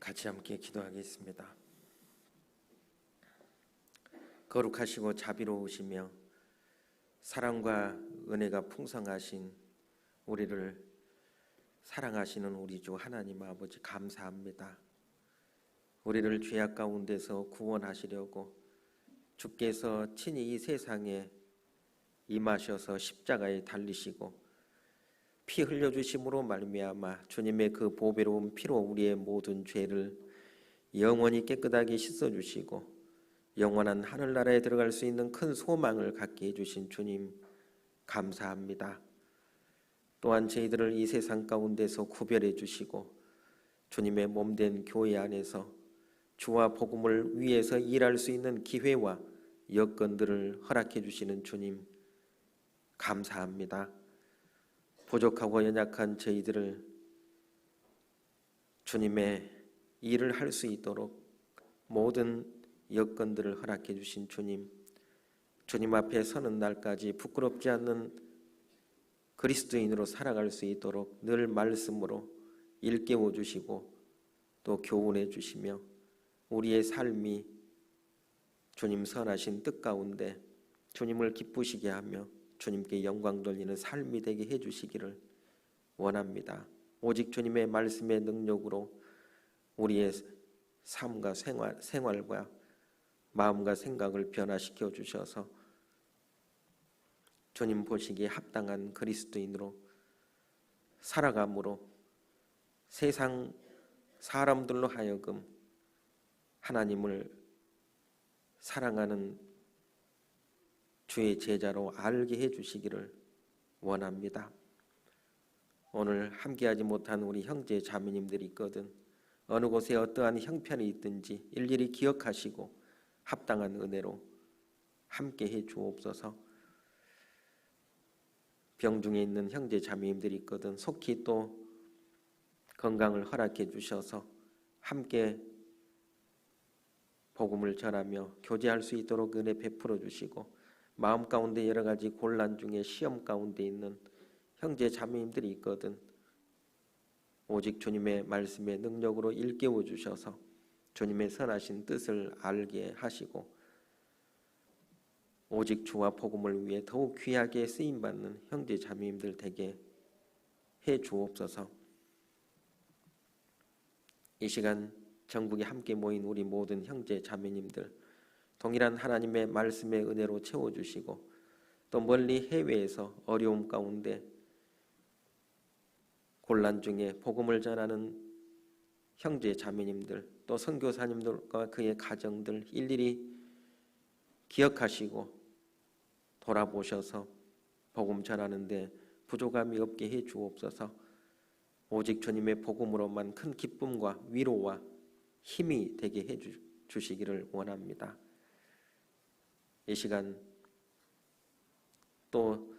같이 함께 기도하겠습니다. 거룩하시고 자비로우시며 사랑과 은혜가 풍성하신 우리를 사랑하시는 우리 주 하나님 아버지 감사합니다. 우리를 죄악 가운데서 구원하시려고 주께서 친히 이 세상에 임하셔서 십자가에 달리시고 피 흘려주심으로 말미암아 주님의 그 보배로운 피로 우리의 모든 죄를 영원히 깨끗하게 씻어주시고 영원한 하늘나라에 들어갈 수 있는 큰 소망을 갖게 해주신 주님 감사합니다. 또한 저희들을 이 세상 가운데서 구별해 주시고 주님의 몸된 교회 안에서 주와 복음을 위해서 일할 수 있는 기회와 여건들을 허락해 주시는 주님 감사합니다. 부족하고 연약한 저희들을 주님의 일을 할 수 있도록 모든 여건들을 허락해 주신 주님, 주님 앞에 서는 날까지 부끄럽지 않는 그리스도인으로 살아갈 수 있도록 늘 말씀으로 일깨워 주시고 또 교훈해 주시며 우리의 삶이 주님 선하신 뜻 가운데 주님을 기쁘시게 하며 주님께 영광 돌리는 삶이 되게 해주시기를 원합니다. 오직 주님의 말씀의 능력으로 우리의 삶과 생활과 마음과 생각을 변화시켜 주셔서 주님 보시기에 합당한 그리스도인으로 살아감으로 세상 사람들로 하여금 하나님을 사랑하는 주의 제자로 알게 해주시기를 원합니다. 오늘 함께하지 못한 우리 형제 자매님들이 있거든 어느 곳에 어떠한 형편이 있든지 일일이 기억하시고 합당한 은혜로 함께해 주옵소서. 병중에 있는 형제 자매님들이 있거든 속히 또 건강을 허락해 주셔서 함께 복음을 전하며 교제할 수 있도록 은혜 베풀어 주시고 마음 가운데 여러 가지 곤란 중에 시험 가운데 있는 형제 자매님들이 있거든 오직 주님의 말씀의 능력으로 일깨워 주셔서 주님의 선하신 뜻을 알게 하시고 오직 주와 복음을 위해 더욱 귀하게 쓰임받는 형제 자매님들 되게 해 주옵소서. 이 시간 전국에 함께 모인 우리 모든 형제 자매님들 동일한 하나님의 말씀의 은혜로 채워주시고 또 멀리 해외에서 어려움 가운데 곤란 중에 복음을 전하는 형제 자매님들 또 선교사님들과 그의 가정들 일일이 기억하시고 돌아보셔서 복음 전하는데 부족함이 없게 해 주옵소서. 오직 주님의 복음으로만 큰 기쁨과 위로와 힘이 되게 해 주시기를 원합니다. 이 시간 또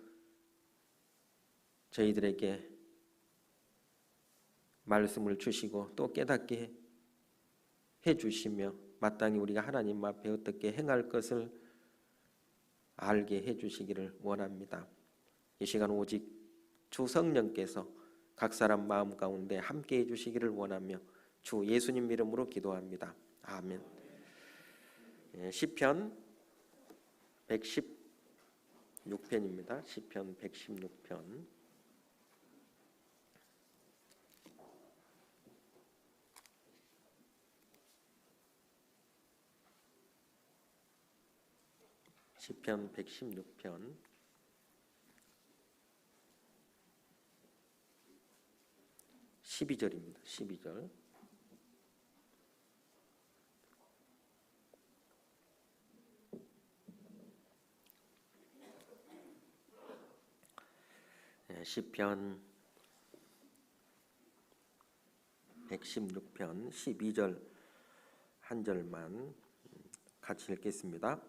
저희들에게 말씀을 주시고 또 깨닫게 해주시며 마땅히 우리가 하나님 앞에 어떻게 행할 것을 알게 해주시기를 원합니다. 이 시간 오직 주 성령께서 각 사람 마음 가운데 함께 해주시기를 원하며 주 예수님 이름으로 기도합니다. 아멘. 시편 116편입니다. 시편 116편. 시편 116편 12절입니다. 12절. 시편 116편 12절 한 절만 같이 읽겠습니다.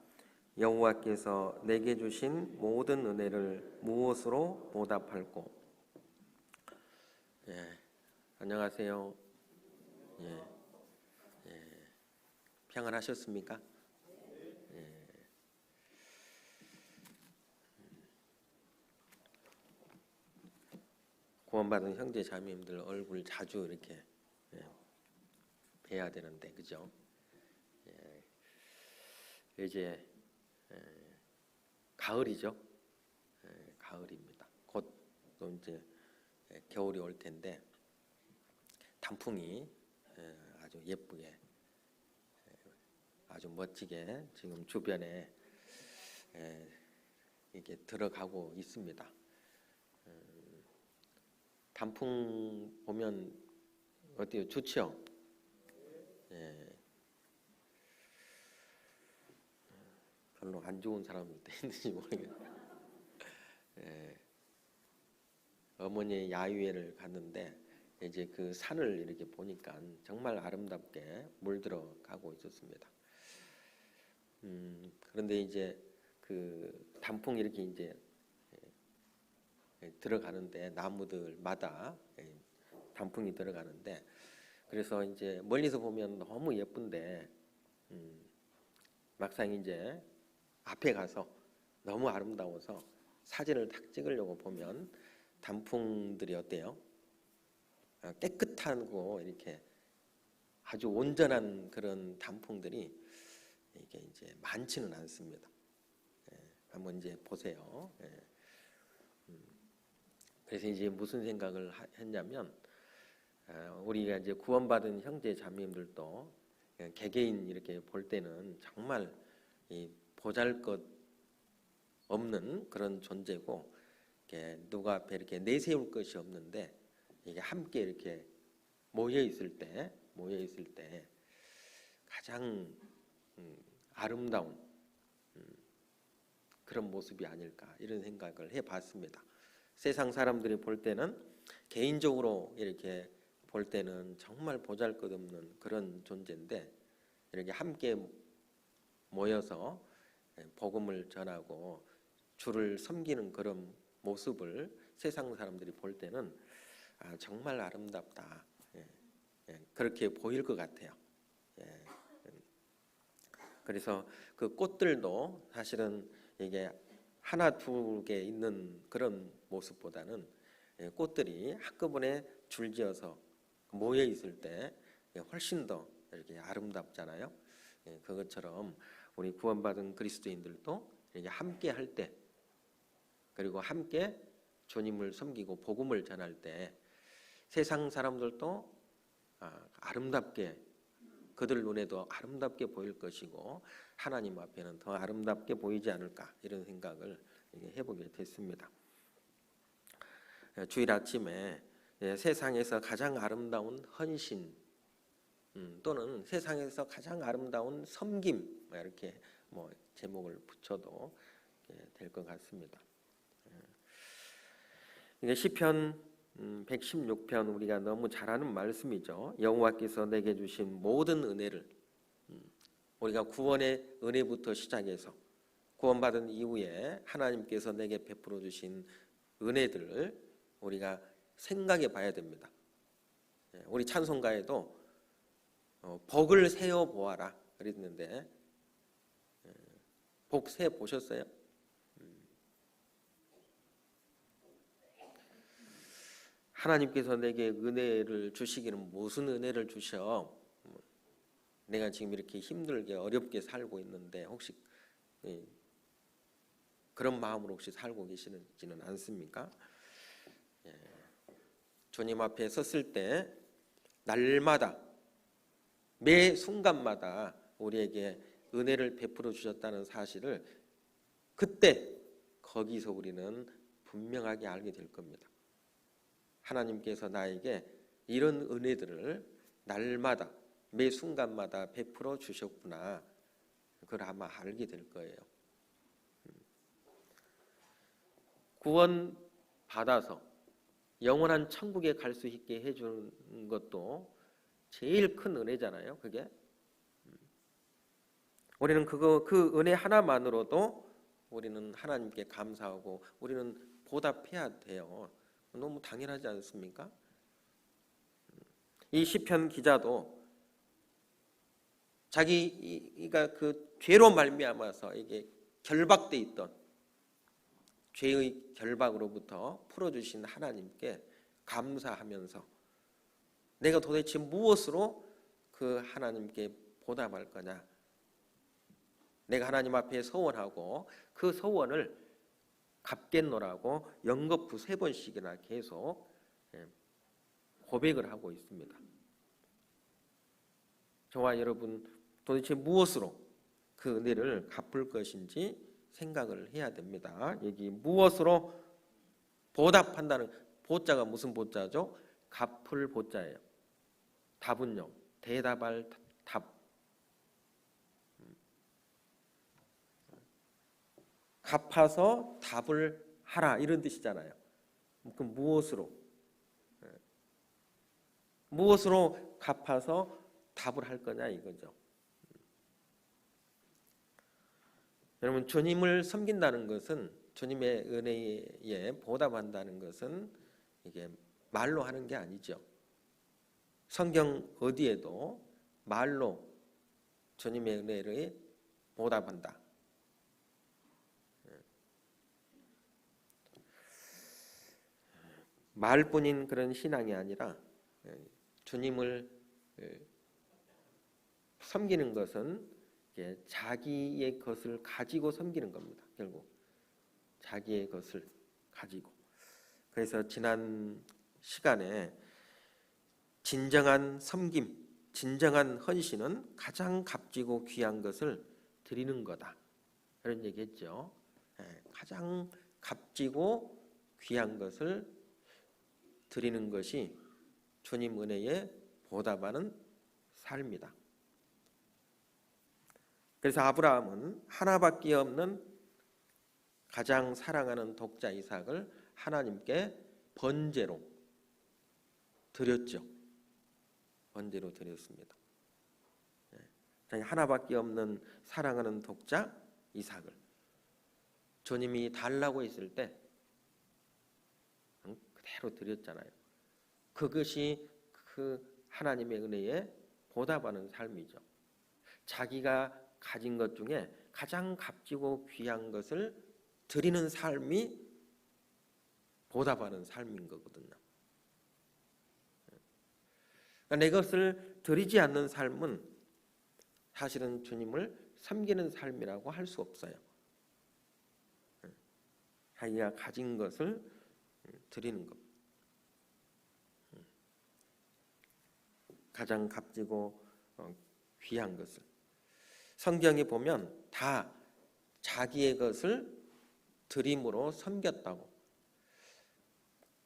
여호와께서 내게 주신 모든 은혜를 무엇으로 보답할꼬? 안녕하세요. 평안하셨습니까? 구원받은 형제 자매님들 얼굴 자주 이렇게 해야 되는데, 그죠? 이제 가을이죠. 가을입니다. 곧 또 이제 겨울이 올 텐데 단풍이 아주 예쁘게, 아주 멋지게 지금 주변에 이게 들어가고 있습니다. 단풍 보면 어때요? 좋죠? 별로 안 좋은 사람도 있는지 모르겠어요. 어머니의 야유회를 갔는데 이제 그 산을 이렇게 보니까 정말 아름답게 물들어가고 있었습니다. 그런데 이제 그 단풍이 이렇게 이제 들어가는데 나무들마다 단풍이 들어가는데, 그래서 이제 멀리서 보면 너무 예쁜데 막상 이제 앞에 가서 너무 아름다워서 사진을 딱 찍으려고 보면 단풍들이 어때요? 깨끗하고 이렇게 아주 온전한 그런 단풍들이 이게 이제 많지는 않습니다. 한번 이제 보세요. 그래서 이제 무슨 생각을 했냐면, 우리가 이제 구원받은 형제 자매님들도 개개인 이렇게 볼 때는 정말 이 보잘것 없는 그런 존재고, 누가 앞에 이렇게 내세울 것이 없는데 이게 함께 이렇게 모여 있을 때 가장 아름다운 그런 모습이 아닐까, 이런 생각을 해봤습니다. 세상 사람들이 볼 때는, 개인적으로 이렇게 볼 때는 정말 보잘것없는 그런 존재인데, 이렇게 함께 모여서 복음을 전하고 주를 섬기는 그런 모습을 세상 사람들이 볼 때는 정말 아름답다, 그렇게 보일 것 같아요. 그래서 그 꽃들도 사실은 이게 하나 두 개 있는 그런 모습보다는 꽃들이 한꺼번에 줄지어서 모여 있을 때 훨씬 더 이렇게 아름답잖아요. 그것처럼 우리 구원받은 그리스도인들도 이렇게 함께 할 때, 그리고 함께 주님을 섬기고 복음을 전할 때 세상 사람들도 아름답게, 그들 눈에도 아름답게 보일 것이고 하나님 앞에는 더 아름답게 보이지 않을까, 이런 생각을 해보게 됐습니다. 주일 아침에 세상에서 가장 아름다운 헌신, 또는 세상에서 가장 아름다운 섬김, 이렇게 뭐 제목을 붙여도 될 것 같습니다. 이게 시편 116편 우리가 너무 잘 아는 말씀이죠. 여호와께서 내게 주신 모든 은혜를, 우리가 구원의 은혜부터 시작해서 구원받은 이후에 하나님께서 내게 베풀어 주신 은혜들을 우리가 생각해 봐야 됩니다. 우리 찬송가에도 복을 세어 보아라 그랬는데, 복 세 보셨어요? 하나님께서 내게 은혜를 주시기는 무슨 은혜를 주셔? 내가 지금 이렇게 힘들게 어렵게 살고 있는데 혹시 그런 마음으로 혹시 살고 계시지는 않습니까? 주님 앞에 섰을 때 날마다, 매 순간마다 우리에게 은혜를 베풀어 주셨다는 사실을 그때 거기서 우리는 분명하게 알게 될 겁니다. 하나님께서 나에게 이런 은혜들을 날마다 매 순간마다 베풀어 주셨구나, 그걸 아마 알게 될 거예요. 구원 받아서 영원한 천국에 갈 수 있게 해주는 것도 제일 큰 은혜잖아요. 그게 우리는 그 은혜 하나만으로도 우리는 하나님께 감사하고 우리는 보답해야 돼요. 너무 당연하지 않습니까? 이 시편 기자도 자기가 그 죄로 말미암아서 이게 결박돼 있던 죄의 결박으로부터 풀어주신 하나님께 감사하면서 내가 도대체 무엇으로 그 하나님께 보답할 거냐? 내가 하나님 앞에 서원하고 그 서원을 갚겠노라고 연거푸 3번씩이나 계속 고백을 하고 있습니다. 저와 여러분 도대체 무엇으로 그 은혜를 갚을 것인지 생각을 해야 됩니다. 여기 무엇으로 보답한다는 보자가 무슨 보자죠? 갚을 보자예요. 답은요, 대답할 답. 갚아서 답을 하라 이런 뜻이잖아요. 그럼 무엇으로? 무엇으로 갚아서 답을 할 거냐 이거죠. 여러분, 주님을 섬긴다는 것은, 주님의 은혜에 보답한다는 것은 이게 말로 하는 게 아니죠. 성경 어디에도 말로 주님의 은혜를 보답한다. 말뿐인 그런 신앙이 아니라 주님을 섬기는 것은 자기의 것을 가지고 섬기는 겁니다. 결국 자기의 것을 가지고. 그래서 지난 시간에 진정한 섬김, 진정한 헌신은 가장 값지고 귀한 것을 드리는 거다, 이런 얘기했죠. 가장 값지고 귀한 것을 드리는 것이 주님 은혜에 보답하는 삶이다. 그래서 아브라함은 하나밖에 없는 가장 사랑하는 독자 이삭을 하나님께 번제로 드렸죠. 번제로 드렸습니다. 하나밖에 없는 사랑하는 독자 이삭을 주님이 달라고 했을 때 그대로 드렸잖아요. 그것이 그 하나님의 은혜에 보답하는 삶이죠. 자기가 가진 것 중에 가장 값지고 귀한 것을 드리는 삶이 보답하는 삶인 거거든요. 그러니까 내 것을 드리지 않는 삶은 사실은 주님을 섬기는 삶이라고 할 수 없어요. 자기가 가진 것을 드리는 것. 가장 값지고 귀한 것을. 성경에 보면 다 자기의 것을 드림으로 섬겼다고.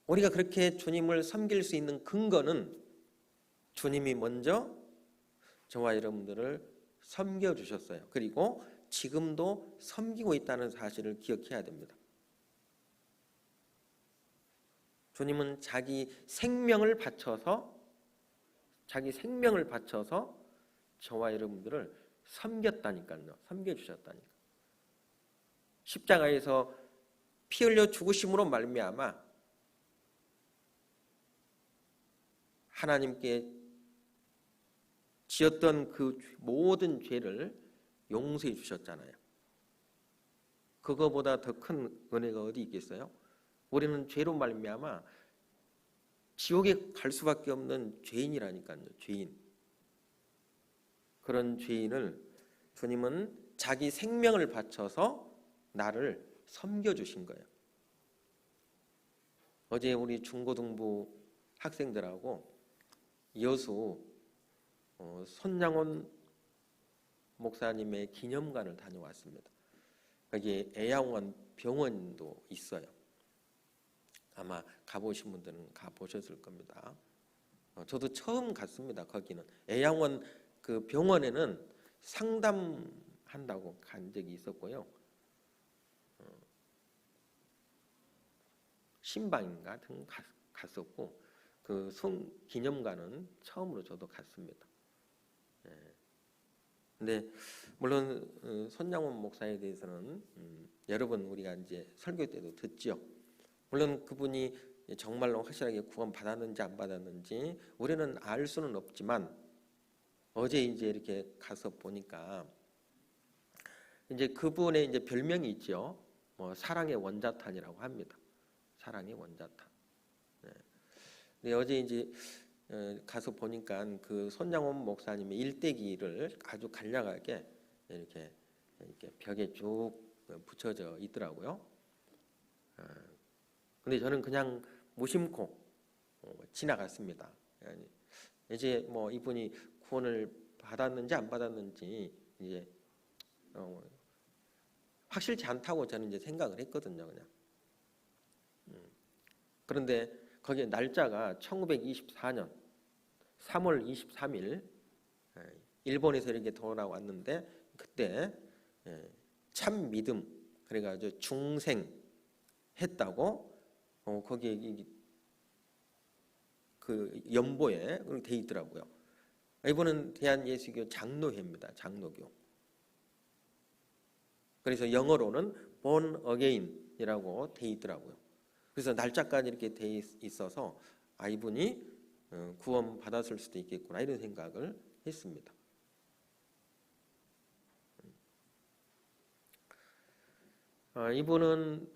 우리가 그렇게 주님을 섬길 수 있는 근거는 주님이 먼저 저와 여러분들을 섬겨주셨어요. 그리고 지금도 섬기고 있다는 사실을 기억해야 됩니다. 주님은 자기 생명을 바쳐서 저와 여러분들을 섬겼다니까요. 섬겨주셨다니까. 십자가에서 피 흘려 죽으심으로 말미암아 하나님께 지었던 그 모든 죄를 용서해 주셨잖아요. 그거보다 더 큰 은혜가 어디 있겠어요? 우리는 죄로 말미암아 지옥에 갈 수밖에 없는 죄인이라니까요. 죄인. 그런 죄인을 주님은 자기 생명을 바쳐서 나를 섬겨주신 거예요. 어제 우리 중고등부 학생들하고 여수 손양원 목사님의 기념관을 다녀왔습니다. 여기 애양원 병원도 있어요. 아마 가보신 분들은 가보셨을 겁니다. 저도 처음 갔습니다. 거기는 애양원 그 병원에는 상담한다고 간 적이 있었고요. 신방인가 등 갔었고, 그 기념관은 처음으로 저도 갔습니다. 근데 물론 손양원 목사에 대해서는 여러 번 우리가 이제 설교 때도 듣죠. 물론 그분이 정말로 확실하게 구원 받았는지 안 받았는지 우리는 알 수는 없지만, 어제 이제 이렇게 가서 보니까 이제 그분의 이제 별명이 있죠. 사랑의 원자탄이라고 합니다. 사랑의 원자탄. 네. 근데 어제 이제 가서 보니까 그 손양원 목사님의 일대기를 아주 간략하게 이렇게 벽에 쭉 붙여져 있더라고요. 근데 저는 그냥 무심코 지나갔습니다. 이제 뭐 이분이 구원을 받았는지 안 받았는지 이제 확실치 않다고 저는 이제 생각을 했거든요, 그냥. 그런데 거기에 날짜가 1924년 3월 23일 일본에서 이렇게 돌아왔는데 그때 참 믿음 그래가지고 중생했다고 거기에 그 연보에 돼 있더라고요. 이분은 대한예수교 장로회입니다. 장로교. 그래서 영어로는 born again이라고 돼 있더라고요. 그래서 날짜까지 이렇게 돼 있어서 이분이 구원 받았을 수도 있겠구나 이런 생각을 했습니다. 이분은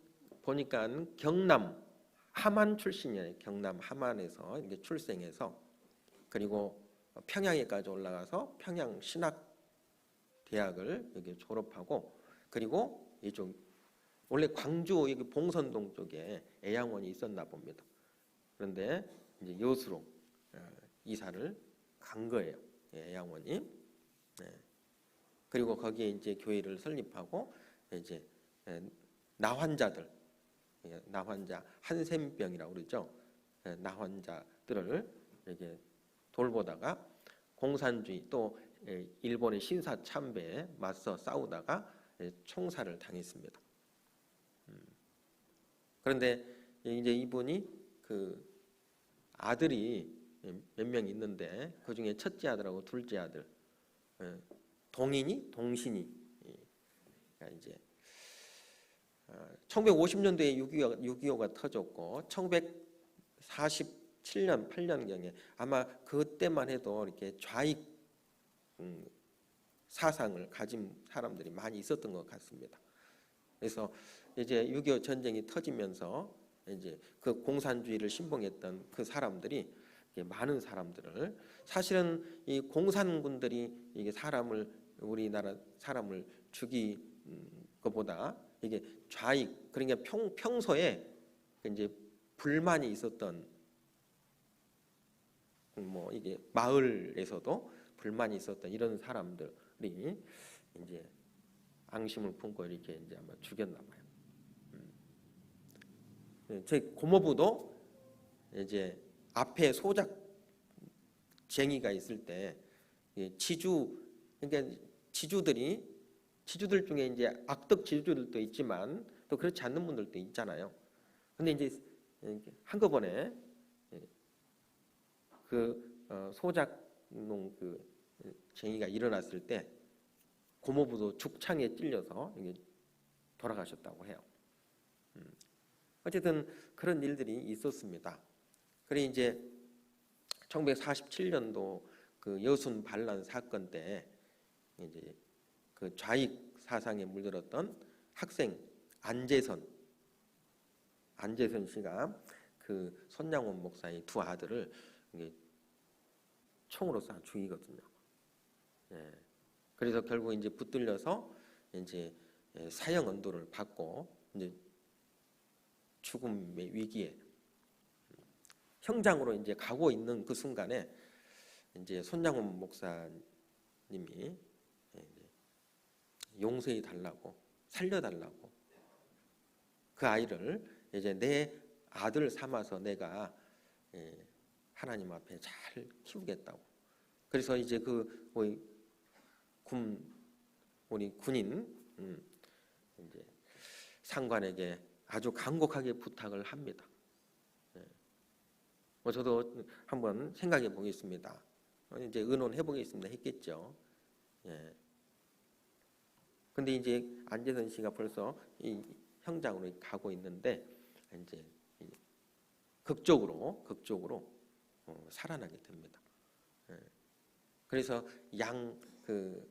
보니까 경남 함안 출신이에요. 경남 함안에서 이렇게 출생해서 그리고 평양에까지 올라가서 평양 신학대학을 여기 졸업하고 그리고 이쪽 원래 광주 여기 봉선동 쪽에 애양원이 있었나 봅니다. 그런데 이제 여수로 이사를 간 거예요. 애양원이. 그리고 거기에 이제 교회를 설립하고 이제 나환자들, 나환자 한센병이라고 그러죠. 나환자들을 이렇게 돌보다가 공산주의 또 일본의 신사 참배에 맞서 싸우다가 총살을 당했습니다. 그런데 이제 이분이 그 아들이 몇 명 있는데 그 중에 첫째 아들하고 둘째 아들 동인이 동신이 이제 1950년도에 6.25가 터졌고 1947년 8년경에 아마 그때만 해도 이렇게 좌익 사상을 가진 사람들이 많이 있었던 것 같습니다. 그래서 이제 6.25 전쟁이 터지면서 이제 그 공산주의를 신봉했던 그 사람들이 많은 사람들을 사실은 이 공산군들이 이게 우리나라 사람을 죽이 것보다 이게 좌익 그러니까 평소에 이제 불만이 있었던 뭐 이게 마을에서도 불만이 있었던 이런 사람들이 이제 앙심을 품고 이렇게 이제 아마 죽였나 봐요. 제 고모부도 이제 앞에 소작 쟁이가 있을 때 그러니까 지주들 중에 이제 악덕 지주들도 있지만 또 그렇지 않는 분들도 있잖아요. 근데 이제 한꺼번에 그 소작농 그 쟁이가 일어났을 때 고모부도 죽창에 찔려서 돌아가셨다고 해요. 어쨌든 그런 일들이 있었습니다. 그래 이제 1947년도 그 여순 반란 사건 때 이제 그 좌익 사상에 물들었던 학생 안재선 씨가 그 손양원 목사의 두 아들을 총으로 쏴 죽이거든요. 그래서 결국 이제 붙들려서 이제 사형 언도를 받고 이제 죽음의 위기에 형장으로 이제 가고 있는 그 순간에 이제 손양원 목사님이 용서해 달라고 살려달라고 그 아이를 이제 내 아들 삼아서 내가 하나님 앞에 잘 키우겠다고. 그래서 이제 그 우리 군인 이제 상관에게 아주 간곡하게 부탁을 합니다. 저도 한번 생각해 보겠습니다. 이제 의논해 보겠습니다. 했겠죠. 근데 이제 안재선 씨가 벌써 이 형장으로 가고 있는데 이제 극적으로 살아나게 됩니다. 그래서 그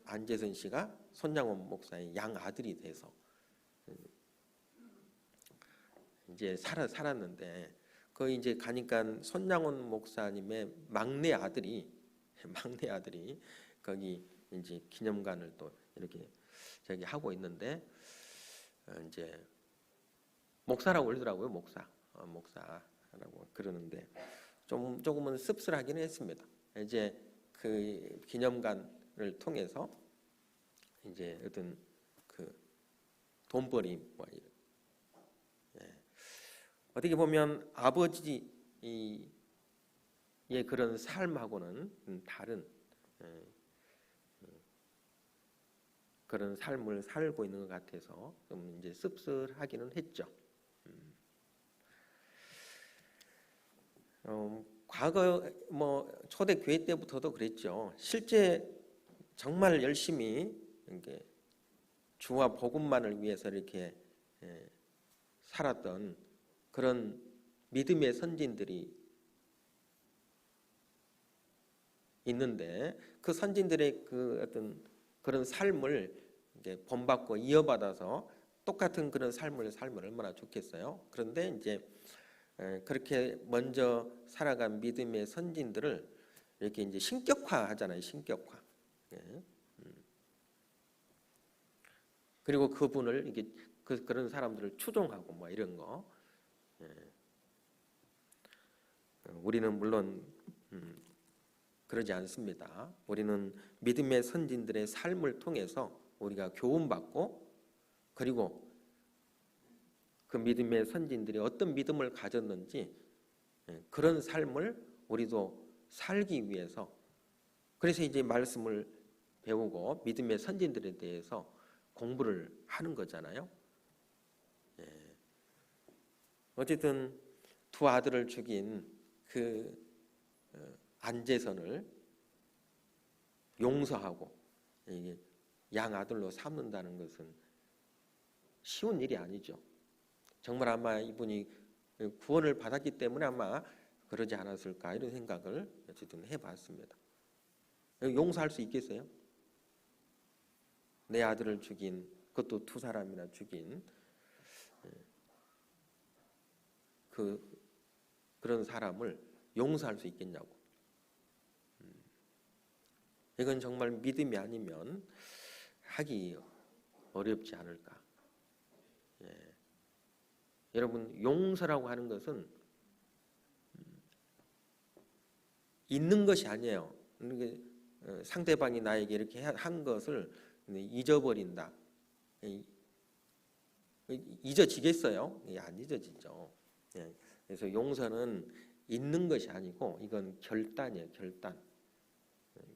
안재선 씨가 손양원 목사의 양 아들이 돼서 이제 살았는데 거기 이제 가니까 손양원 목사님의 막내 아들이 거기 이제 기념관을 또 이렇게 저기 하고 있는데 이제 목사라고 그러더라고요. 목사라고 그러는데 조금은 씁쓸하긴 했습니다. 이제 그 기념관을 통해서 이제 어떤 그 돈벌이 뭐 어떻게 보면 아버지의 그런 삶하고는 다른 그런 삶을 살고 있는 것 같아서 좀 이제 씁쓸하기는 했죠. 과거 뭐 초대 교회 때부터도 그랬죠. 실제 정말 열심히 이렇게 주와 복음만을 위해서 이렇게 살았던 그런 믿음의 선진들이 있는데 그 선진들의 그 어떤 그런 삶을 이제 본받고 이어받아서 똑같은 그런 삶을 살면 얼마나 좋겠어요. 그런데 이제 그렇게 먼저 살아간 믿음의 선진들을 이렇게 이제 신격화하잖아요. 신격화. 그리고 그분을 이게 그런 사람들을 추종하고 뭐 이런 거. 우리는 물론 그러지 않습니다. 우리는 믿음의 선진들의 삶을 통해서 우리가 교훈받고 그리고 그 믿음의 선진들이 어떤 믿음을 가졌는지 그런 삶을 우리도 살기 위해서 그래서 이제 말씀을 배우고 믿음의 선진들에 대해서 공부를 하는 거잖아요. 어쨌든 두 아들을 죽인 그 안재선을 용서하고 양 아들로 삼는다는 것은 쉬운 일이 아니죠. 정말 아마 이분이 구원을 받았기 때문에 아마 그러지 않았을까 이런 생각을 어쨌든 해봤습니다. 용서할 수 있겠어요? 내 아들을 죽인 그것도 두 사람이나 죽인 그런 사람을 용서할 수 있겠냐고. 이건 정말 믿음이 아니면 하기 어렵지 않을까. 여러분 용서라고 하는 것은 있는 것이 아니에요. 상대방이 나에게 이렇게 한 것을 잊어버린다. 잊어지겠어요? 안 잊어지죠. 그래서 용서는 있는 것이 아니고 이건 결단이에요.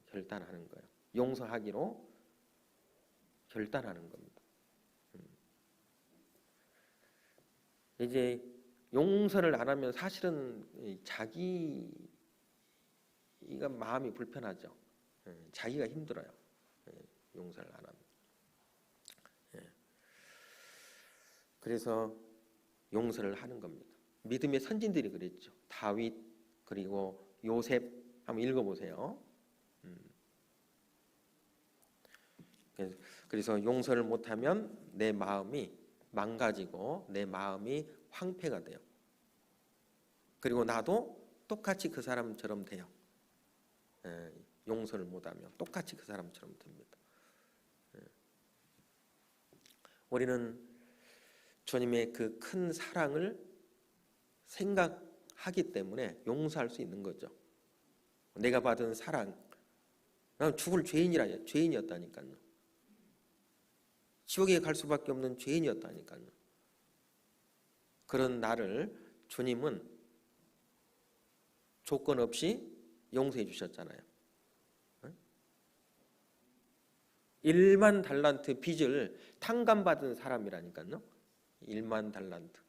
결단하는 거예요. 용서하기로 결단하는 겁니다. 이제 용서를 안 하면 사실은 자기가 마음이 불편하죠. 자기가 힘들어요. 용서를 안 하면. 그래서 용서를 하는 겁니다. 믿음의 선진들이 그랬죠. 다윗 그리고 요셉 한번 읽어보세요. 그래서 용서를 못하면 내 마음이 망가지고 내 마음이 황폐가 돼요. 그리고 나도 똑같이 그 사람처럼 돼요. 용서를 못하면 똑같이 그 사람처럼 됩니다. 우리는 주님의 그 큰 사랑을 생각하기 때문에 용서할 수 있는 거죠. 내가 받은 사랑, 난 죽을 죄인이었다니까요. 지옥에 갈 수밖에 없는 죄인이었다니까요. 그런 나를 주님은 조건 없이 용서해 주셨잖아요. 1만 달란트 빚을 탕감받은 사람이라니까요. 1만 달란트.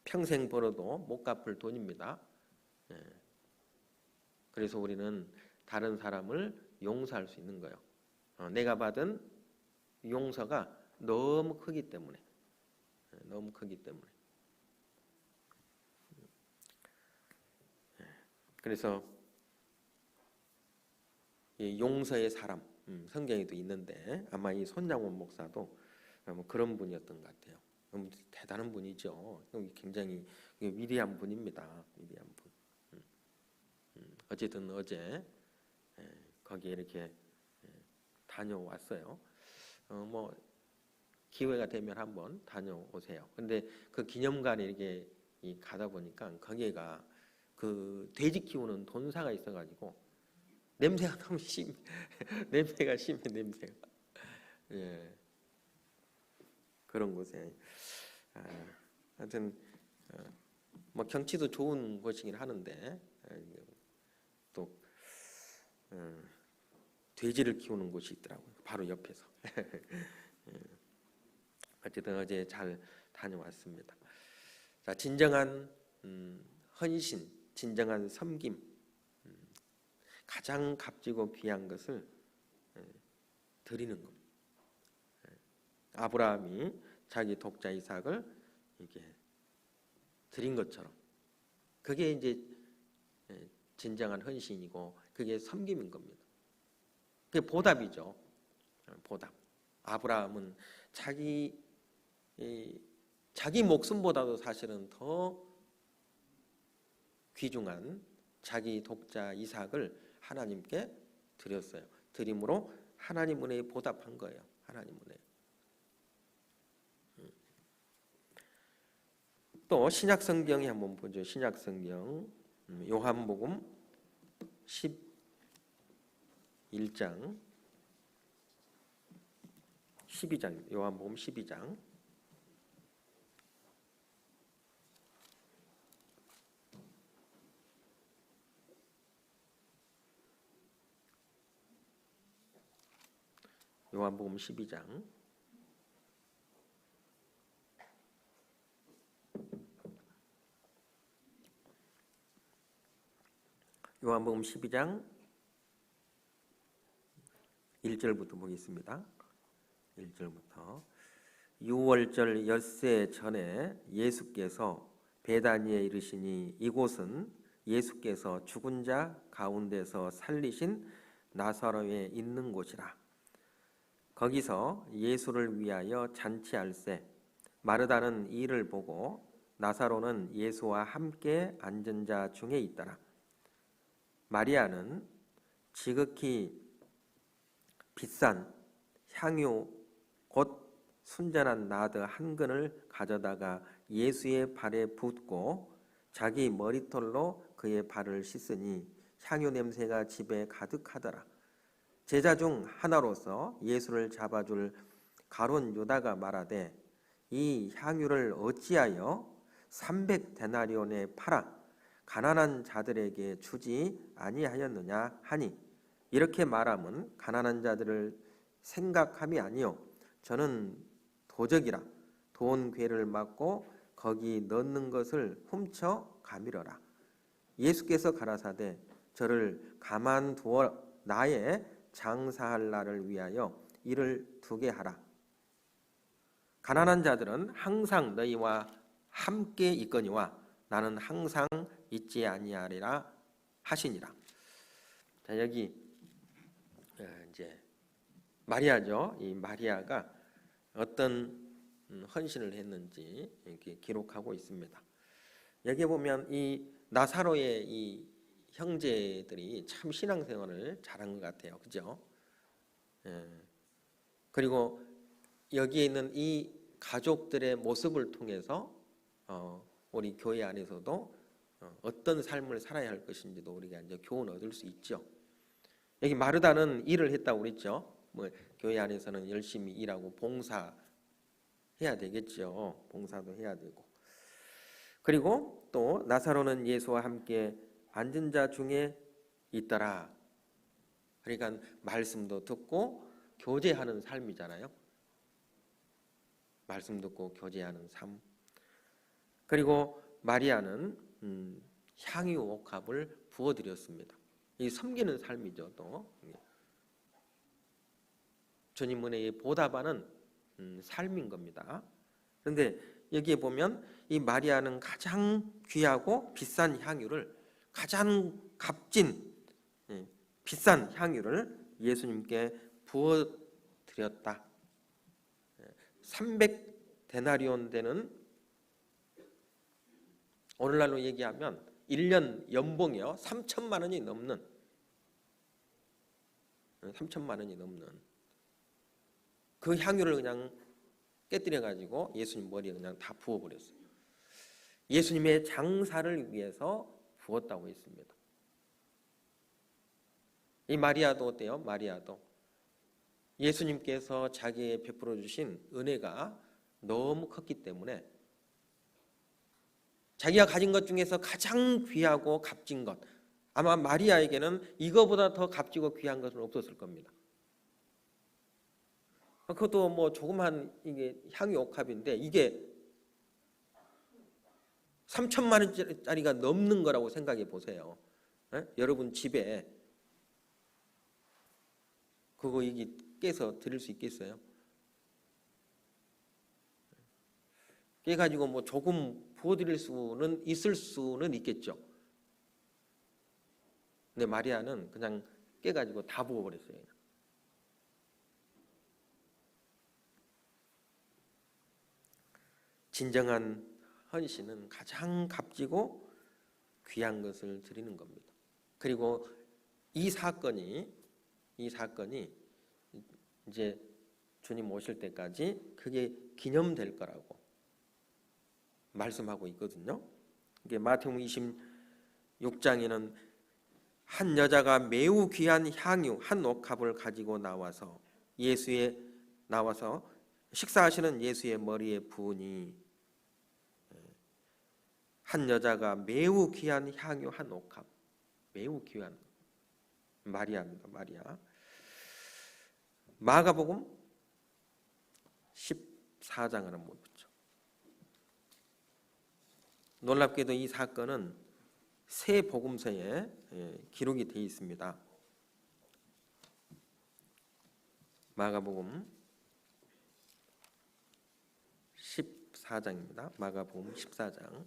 평생 벌어도 못 갚을 돈입니다. 그래서 우리는 다른 사람을 용서할 수 있는 거예요. 내가 받은 용서가 너무 크기 때문에. 너무 크기 때문에. 그래서 이 용서의 사람, 성경에도 있는데 아마 이 손양원 목사도 그런 분이었던 것 같아요. 너무 대단한 분이죠. 굉장히 위대한 분입니다. 위대한 분. 어쨌든 어제 거기에 이렇게 다녀왔어요. 뭐 기회가 되면 한번 다녀오세요. 근데 그 기념관에 이렇게 가다 보니까 거기가 그 돼지 키우는 돈사가 있어가지고 냄새가 너무 심, 냄새가 심해 냄새가. 예, 그런 곳에. 하여튼 뭐 경치도 좋은 곳이긴 하는데 또 돼지를 키우는 곳이 있더라고요. 바로 옆에서. 어쨌든 어제 잘 다녀왔습니다. 자, 진정한 헌신, 진정한 섬김, 가장 값지고 귀한 것을 드리는 겁니다. 아브라함이 자기 독자 이삭을 이렇게 드린 것처럼 그게 이제 진정한 헌신이고 그게 섬김인 겁니다. 그게 보답이죠. 보답. 아브라함은 자기 목숨보다도 사실은 더 귀중한 자기 독자 이삭을 하나님께 드렸어요. 드림으로 하나님 은혜에 보답한 거예요. 하나님 은혜. 또 신약 성경에 한번 보죠. 신약 성경 요한복음 11장 12장 요한복음 12장 요한복음 12장 요한복음 12장 1절부터 보겠습니다. 1절부터 6월절 엿새 전에 예수께서 베다니에 이르시니 이곳은 예수께서 죽은 자 가운데서 살리신 나사로에 있는 곳이라. 거기서 예수를 위하여 잔치할세 마르다는 이를 보고 나사로는 예수와 함께 앉은 자 중에 있더라. 마리아는 지극히 비싼 향유 곧 순전한 나드 한 근을 가져다가 예수의 발에 붓고 자기 머리털로 그의 발을 씻으니 향유 냄새가 집에 가득하더라. 제자 중 하나로서 예수를 잡아줄 가룟 유다가 말하되 이 향유를 어찌하여 300데나리온에 팔아 가난한 자들에게 주지 아니하였느냐 하니 이렇게 말함은 가난한 자들을 생각함이 아니요 저는 도적이라 돈 괴를 맞고 거기 넣는 것을 훔쳐 가밀어라. 예수께서 가라사대 저를 가만두어 나의 장사할 날을 위하여 이를 두게 하라. 가난한 자들은 항상 너희와 함께 있거니와 나는 항상 있지 아니하리라 하시니라. 자, 여기 이제 마리아죠. 이 마리아가 어떤 헌신을 했는지 이렇게 기록하고 있습니다. 여기 보면 이 나사로의 이 형제들이 참 신앙생활을 잘한 것 같아요. 그죠? 그리고 여기에 있는 이 가족들의 모습을 통해서 우리 교회 안에서도 어떤 삶을 살아야 할 것인지도 우리가 이제 교훈을 얻을 수 있죠. 여기 마르다는 일을 했다고 그랬죠. 뭐 교회 안에서는 열심히 일하고 봉사해야 되겠죠. 봉사도 해야 되고. 그리고 또 나사로는 예수와 함께 앉은 자 중에 있더라. 그러니까 말씀도 듣고 교제하는 삶이잖아요. 말씀 듣고 교제하는 삶. 그리고 마리아는 향유 옥합을 부어드렸습니다. 이 섬기는 삶이죠. 또 주님 은혜에 보답하는 삶인 겁니다. 그런데 여기에 보면 이 마리아는 가장 귀하고 비싼 향유를 가장 값진 비싼 향유를 예수님께 부어드렸다. 데나리온 되는, 오늘날로 얘기하면 1년 연봉이요 3천만 원이 넘는, 3천만 원이 넘는 그 향유를 그냥 깨뜨려 가지고 예수님 머리에 그냥 다 부어버렸어요. 예수님의 장사를 위해서 부었다고 했습니다. 이 마리아도 어때요? 마리아도 예수님께서 자기에 베풀어 주신 은혜가 너무 컸기 때문에 자기가 가진 것 중에서 가장 귀하고 값진 것, 아마 마리아에게는 이거보다 더 값지고 귀한 것은 없었을 겁니다. 그것도 뭐 조그만 이게 향유 옥합인데 이게 3천만 원짜리가 넘는 거라고 생각해 보세요. 여러분 집에 그거 이게 깨서 드릴 수 있겠어요? 깨가지고 뭐 조금 부어드릴 수는 있을 수는 있겠죠. 근데 마리아는 그냥 깨가지고 다 부어버렸어요. 진정한 헌신은 가장 값지고 귀한 것을 드리는 겁니다. 그리고 이 사건이 이제 주님 오실 때까지 그게 기념될 거라고 말씀하고 있거든요. 이게 마태복음 26장에는 한 여자가 매우 귀한 향유 한 옥합을 가지고 나와서 식사하시는 예수의 머리에 부으니, 한 여자가 매우 귀한 향유 한 옥합, 매우 귀한 마리아입니다. 마리아. 마가복음 14장을 한번 보죠. 놀랍게도 이 사건은 세 복음서에 기록이 되어 있습니다. 마가복음 14장입니다. 마가복음 14장.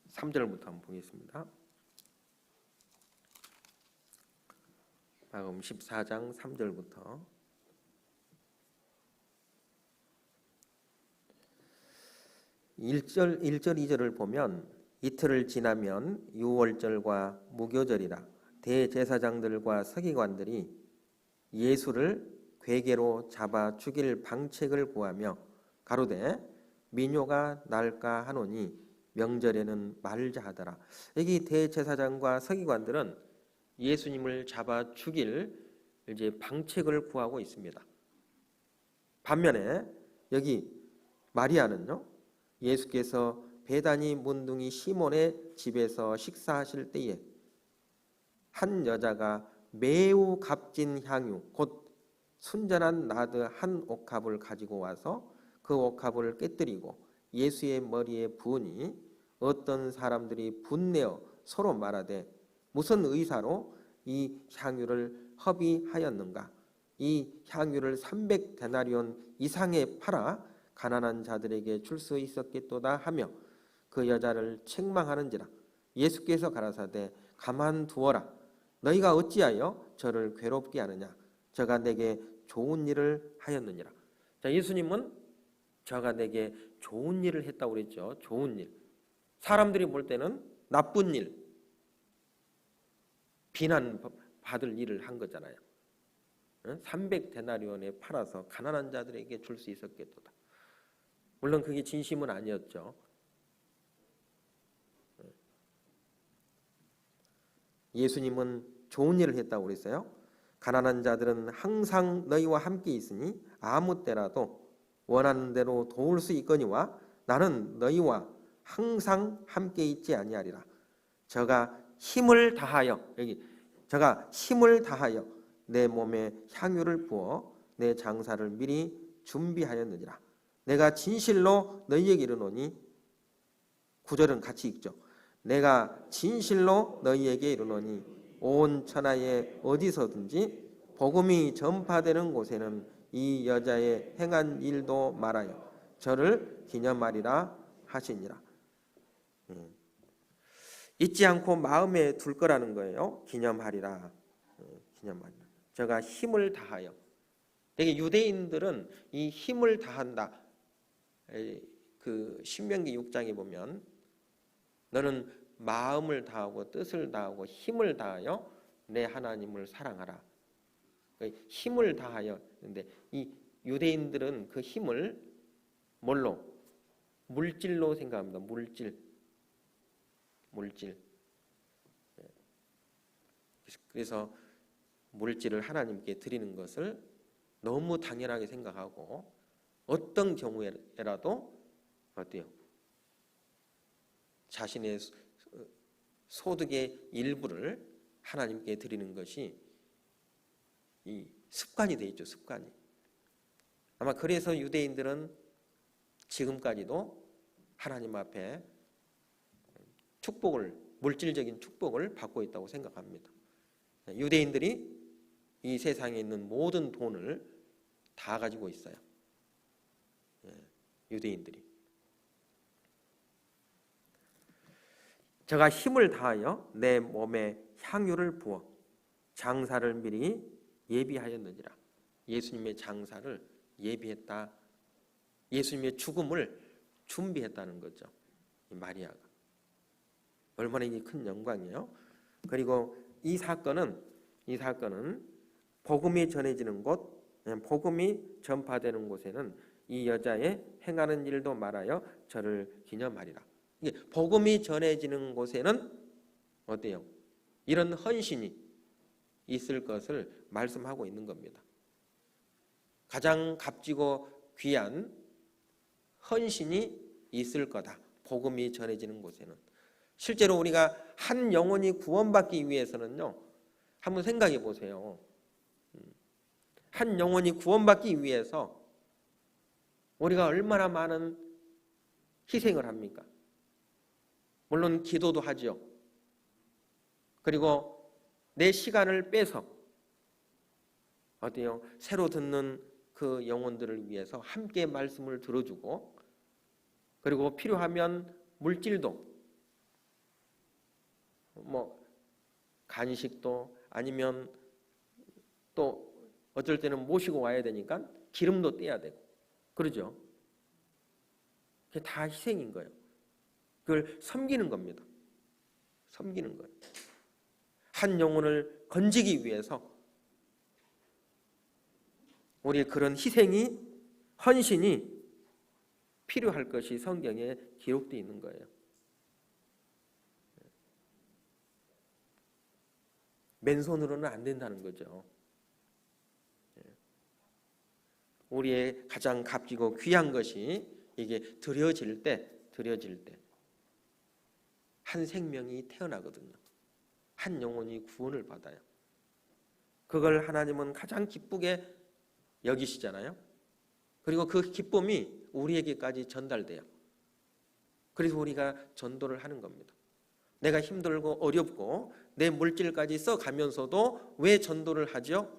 삼 절부터 한번 보겠습니다. 마가복음 14장 3절부터 1절 2절을 보면, 이틀을 지나면 유월절과 무교절이라 대제사장들과 서기관들이 예수를 궤계로 잡아 죽일 방책을 구하며 가로되 민요가 날까 하노니 명절에는 말자 하더라. 여기 대제사장과 서기관들은 예수님을 잡아 죽일 이제 방책을 구하고 있습니다. 반면에 여기 마리아는요, 예수께서 베다니 문둥이 시몬의 집에서 식사하실 때에 한 여자가 매우 값진 향유 곧 순전한 나드 한 옥합을 가지고 와서 그 옥합을 깨뜨리고 예수의 머리에 부으니 어떤 사람들이 분내어 서로 말하되 무슨 의사로 이 향유를 허비하였는가? 이 향유를 300데나리온 이상에 팔아 가난한 자들에게 줄 수 있었겠도다 하며 그 여자를 책망하는지라. 예수께서 가라사대 가만두어라. 너희가 어찌하여 저를 괴롭게 하느냐? 저가 내게 좋은 일을 하였느니라. 자, 예수님은 저가 내게 좋은 일을 했다고 그랬죠. 좋은 일. 사람들이 볼 때는 나쁜 일, 비난받을 일을 한 거잖아요. 300데나리온에 팔아서 가난한 자들에게 줄 수 있었겠도다. 물론 그게 진심은 아니었죠. 예수님은 좋은 일을 했다고 그랬어요. 가난한 자들은 항상 너희와 함께 있으니 아무 때라도 원하는 대로 도울 수 있거니와 나는 너희와 항상 함께 있지 아니하리라. 저가 힘을 다하여 내 몸에 향유를 부어 내 장사를 미리 준비하였느니라. 내가 진실로 너희에게 이르노니, 9절은 같이 읽죠. 내가 진실로 너희에게 이르노니 온 천하에 어디서든지 복음이 전파되는 곳에는 이 여자의 행한 일도 말하여 저를 기념하리라 하시니라. 잊지 않고 마음에 둘 거라는 거예요. 기념하리라. 기념하리라. 제가 힘을 다하여. 되게 유대인들은 이 힘을 다한다. 그 신명기 6장에 보면 너는 마음을 다하고 뜻을 다하고 힘을 다하여 내 하나님을 사랑하라. 힘을 다하여. 근데 이 유대인들은 그 힘을 뭘로? 물질로 생각합니다. 물질. 그래서 물질을 하나님께 드리는 것을 너무 당연하게 생각하고 어떤 경우에라도 어때요? 자신의 소득의 일부를 하나님께 드리는 것이 이 습관이 되어 있죠. 습관이. 아마 그래서 유대인들은 지금까지도 하나님 앞에 축복을, 물질적인 축복을 받고 있다고 생각합니다. 유대인들이 이 세상에 있는 모든 돈을 다 가지고 있어요. 유대인들이. 제가 힘을 다하여 내 몸에 향유를 부어 장사를 미리 예비하였느니라. 예수님의 장사를 예비했다. 예수님의 죽음을 준비했다는 거죠. 이 마리아가. 얼마나 이게 큰 영광이에요. 그리고 이 사건은 복음이 전해지는 곳, 복음이 전파되는 곳에는 이 여자의 행하는 일도 말하여 저를 기념하리라. 이게 복음이 전해지는 곳에는 어때요? 이런 헌신이 있을 것을 말씀하고 있는 겁니다. 가장 값지고 귀한 헌신이 있을 거다. 복음이 전해지는 곳에는. 실제로 우리가 한 영혼이 구원받기 위해서는요. 한번 생각해 보세요. 한 영혼이 구원받기 위해서 우리가 얼마나 많은 희생을 합니까? 물론 기도도 하죠. 그리고 내 시간을 빼서 어때요? 새로 듣는 그 영혼들을 위해서 함께 말씀을 들어주고 그리고 필요하면 물질도 간식도 아니면 또 어쩔 때는 모시고 와야 되니까 기름도 떼야 되고 그러죠. 그게 다 희생인 거예요. 그걸 섬기는 겁니다. 섬기는 거예요. 한 영혼을 건지기 위해서 우리의 그런 희생이 헌신이 필요할 것이 성경에 기록되어 있는 거예요. 맨손으로는 안 된다는 거죠. 우리의 가장 값지고 귀한 것이 이게 드려질 때 한 생명이 태어나거든요. 한 영혼이 구원을 받아요. 그걸 하나님은 가장 기쁘게 여기시잖아요. 그리고 그 기쁨이 우리에게까지 전달돼요. 그래서 우리가 전도를 하는 겁니다. 내가 힘들고 어렵고 내 물질까지 써가면서도 왜 전도를 하죠?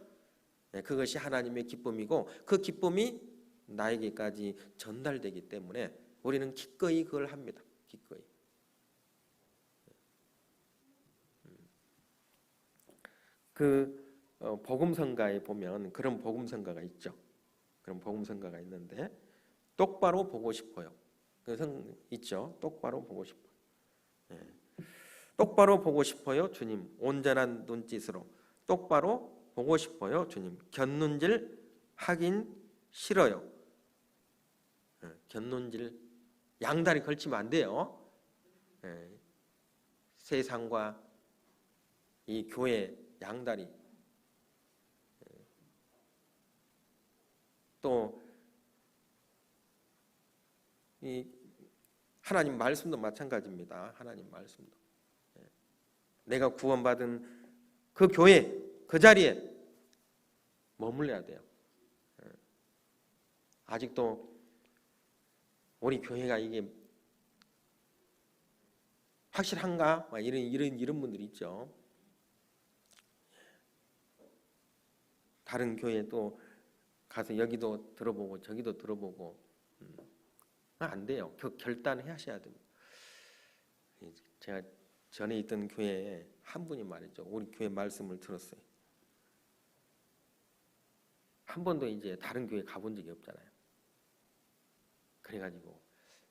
그것이 하나님의 기쁨이고 그 기쁨이 나에게까지 전달되기 때문에 우리는 기꺼이 그걸 합니다. 기꺼이. 복음성가에 보면 그런 복음성가가 있죠. 그런 복음성가가 있는데 똑바로 보고 싶어요. 그 있죠. 똑바로 보고 싶어요. 똑바로 보고 싶어요, 주님. 온전한 눈짓으로 똑바로 보고 싶어요, 주님. 곁눈질 하긴 싫어요. 곁눈질 양다리 걸치면 안 돼요. 세상과 이 교회 양다리. 또 이 하나님 말씀도 마찬가지입니다. 하나님 말씀도. 내가 구원받은 그 교회, 그 자리에 머물러야 돼요. 아직도 우리 교회가 이게 확실한가? 이런 분들이 있죠. 다른 교회 또 가서 여기도 들어보고 저기도 들어보고 안 돼요. 결단하셔야 됩니다. 제가 전에 있던 교회에 한 분이 말이죠. 우리 교회 말씀을 들었어요. 한 번도 이제 다른 교회 가본 적이 없잖아요. 그래가지고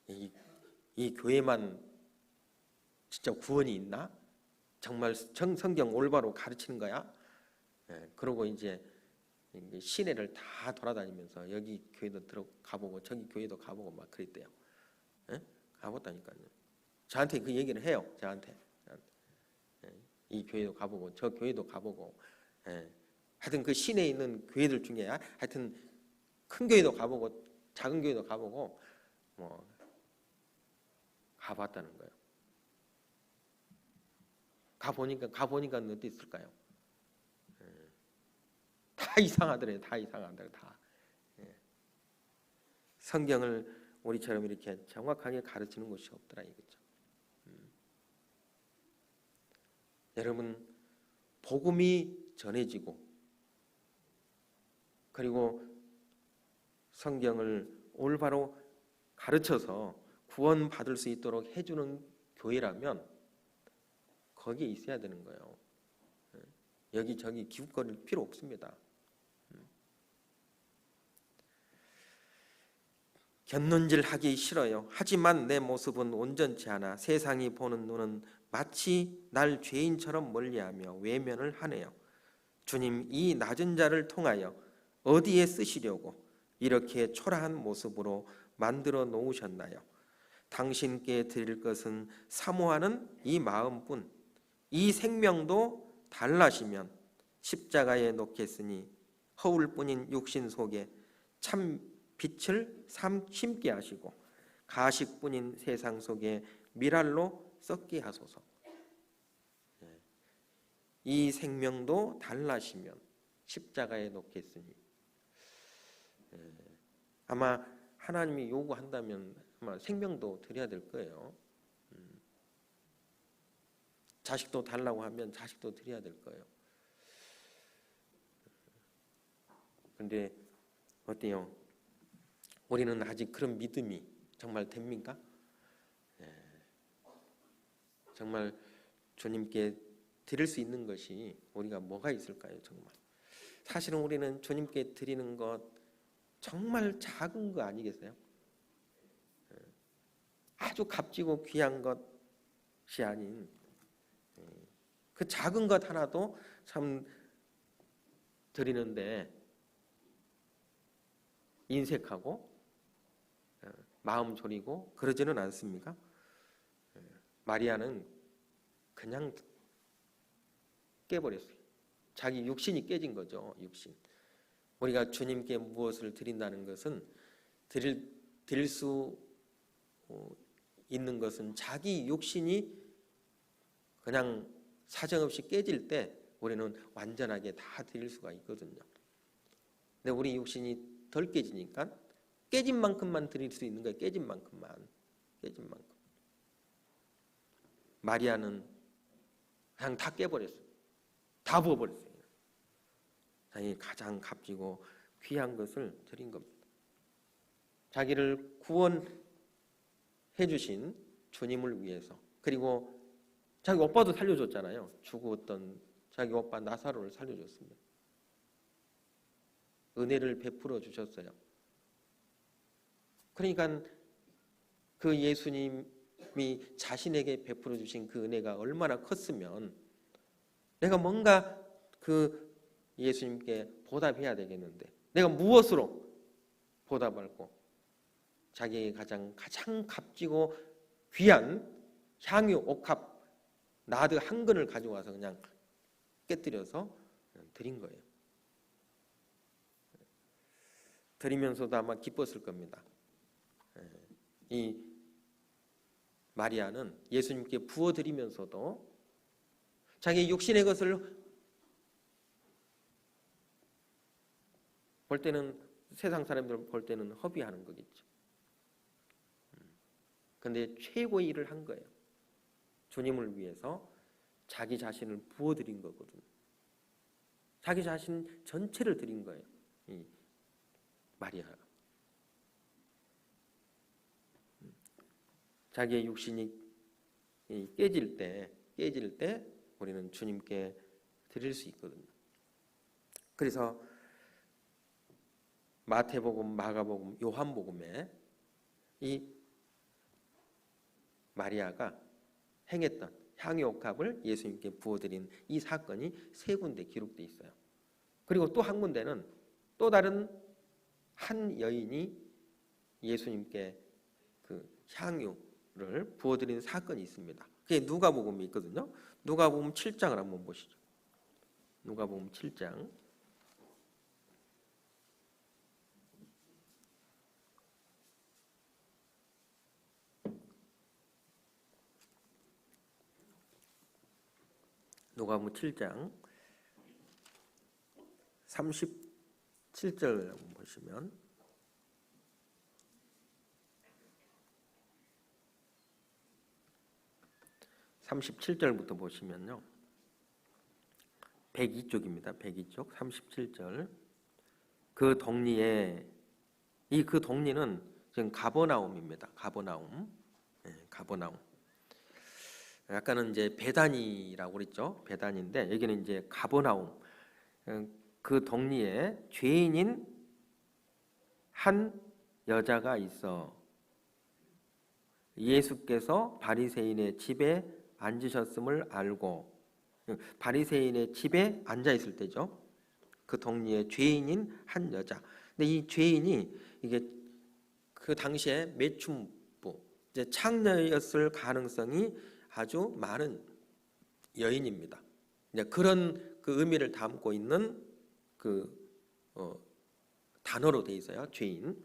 이 교회만 진짜 구원이 있나? 정말 성경 올바로 가르치는 거야? 그러고 이제 시내를 다 돌아다니면서 여기 교회도 가보고 저기 교회도 가보고 막 그랬대요. 가봤다니까요. 저한테 그 얘기를 해요. 저한테. 이 교회도 가보고 저 교회도 가보고. 하여튼 그 시내에 있는 교회들 중에 하여튼 큰 교회도 가보고 작은 교회도 가보고 뭐 가봤다는 거예요. 가보니까 어디 있을까요? 다 이상하더래요. 다 이상하더래요. 다. 성경을 우리처럼 이렇게 정확하게 가르치는 곳이 없더라 이거죠. 여러분, 복음이 전해지고 그리고 성경을 올바로 가르쳐서 구원받을 수 있도록 해주는 교회라면 거기에 있어야 되는 거예요. 여기저기 기웃거릴 필요 없습니다. 곁눈질 하기 싫어요. 하지만 내 모습은 온전치 않아 세상이 보는 눈은 마치 날 죄인처럼 멀리하며 외면을 하네요. 주님, 이 낮은 자를 통하여 어디에 쓰시려고 이렇게 초라한 모습으로 만들어 놓으셨나요? 당신께 드릴 것은 사모하는 이 마음뿐. 이 생명도 달라시면 십자가에 놓겠으니 허울뿐인 육신 속에 참 빛을 심게 하시고 가식뿐인 세상 속에 미랄로 썩게 하소서. 이 생명도 달라시면 십자가에 놓겠으니. 아마 하나님이 요구한다면 아마 생명도 드려야 될 거예요. 자식도 달라고 하면 자식도 드려야 될 거예요. 그런데 어때요? 우리는 아직 그런 믿음이 정말 됩니까? 정말 주님께 드릴 수 있는 것이 우리가 뭐가 있을까요? 정말 사실은 우리는 주님께 드리는 것 정말 작은 거 아니겠어요? 아주 값지고 귀한 것이 아닌 그 작은 것 하나도 참 드리는데 인색하고 마음 졸이고 그러지는 않습니까? 마리아는 그냥 깨버렸어요. 자기 육신이 깨진 거죠. 육신. 우리가 주님께 무엇을 드린다는 것은 드릴 수 있는 것은 자기 육신이 그냥 사정없이 깨질 때 우리는 완전하게 다 드릴 수가 있거든요. 근데 우리 육신이 덜 깨지니까 깨진 만큼만 드릴 수 있는 거예요. 깨진 만큼만. 마리아는 그냥 다 깨버렸어요. 다 부어버렸어요. 자기 가장 값지고 귀한 것을 드린 겁니다. 자기를 구원해 주신 주님을 위해서, 그리고 자기 오빠도 살려줬잖아요. 죽었던 자기 오빠 나사로를 살려줬습니다. 은혜를 베풀어 주셨어요. 그러니까 그 예수님이 자신에게 베풀어 주신 그 은혜가 얼마나 컸으면 내가 뭔가 그 예수님께 보답해야 되겠는데 내가 무엇으로 보답할고, 자기의 가장 값지고 귀한 향유 옥합 나드 한 근을 가져와서 그냥 깨뜨려서 드린 거예요. 드리면서도 아마 기뻤을 겁니다. 이 마리아는 예수님께 부어드리면서도 자기 육신의 것을 볼 때는, 세상 사람들 볼 때는 허비하는 거겠죠. 그런데 최고의 일을 한 거예요. 주님을 위해서 자기 자신을 부어드린 거거든요. 자기 자신 전체를 드린 거예요. 이 마리아가. 자기의 육신이 깨질 때 깨질 때 우리는 주님께 드릴 수 있거든요. 그래서 마태복음, 마가복음, 요한복음에 이 마리아가 행했던 향유옥합을 예수님께 부어드린 이 사건이 3군데 기록되어 있어요. 그리고 또 한 군데는 또 다른 한 여인이 예수님께 그 향유를 부어드린 사건이 있습니다. 그게 누가복음이 있거든요. 누가복음 7장을 한번 보시죠. 누가복음 7장. 누가복음 7장 37절 한번 보시면, (37절부터) 보시면요, 102쪽입니다. 102쪽 37절. 그 동리에, 그 동리는 지금 가버나움입니다. 가버나움. 가버나움. 약간은 이제 베다니라고 그랬죠. 베다니인데 여기는 이제 가버나움. 그 동리에 죄인인 한 여자가 있어 예수께서 바리새인의 집에 앉으셨음을 알고, 바리새인의 집에 앉아 있을 때죠. 그 동리에 죄인인 한 여자. 근데 이 죄인이 이게 그 당시에 매춘부, 이제 창녀였을 가능성이 아주 많은 여인입니다. 이제 그런 그 의미를 담고 있는 단어로 돼 있어요. 죄인.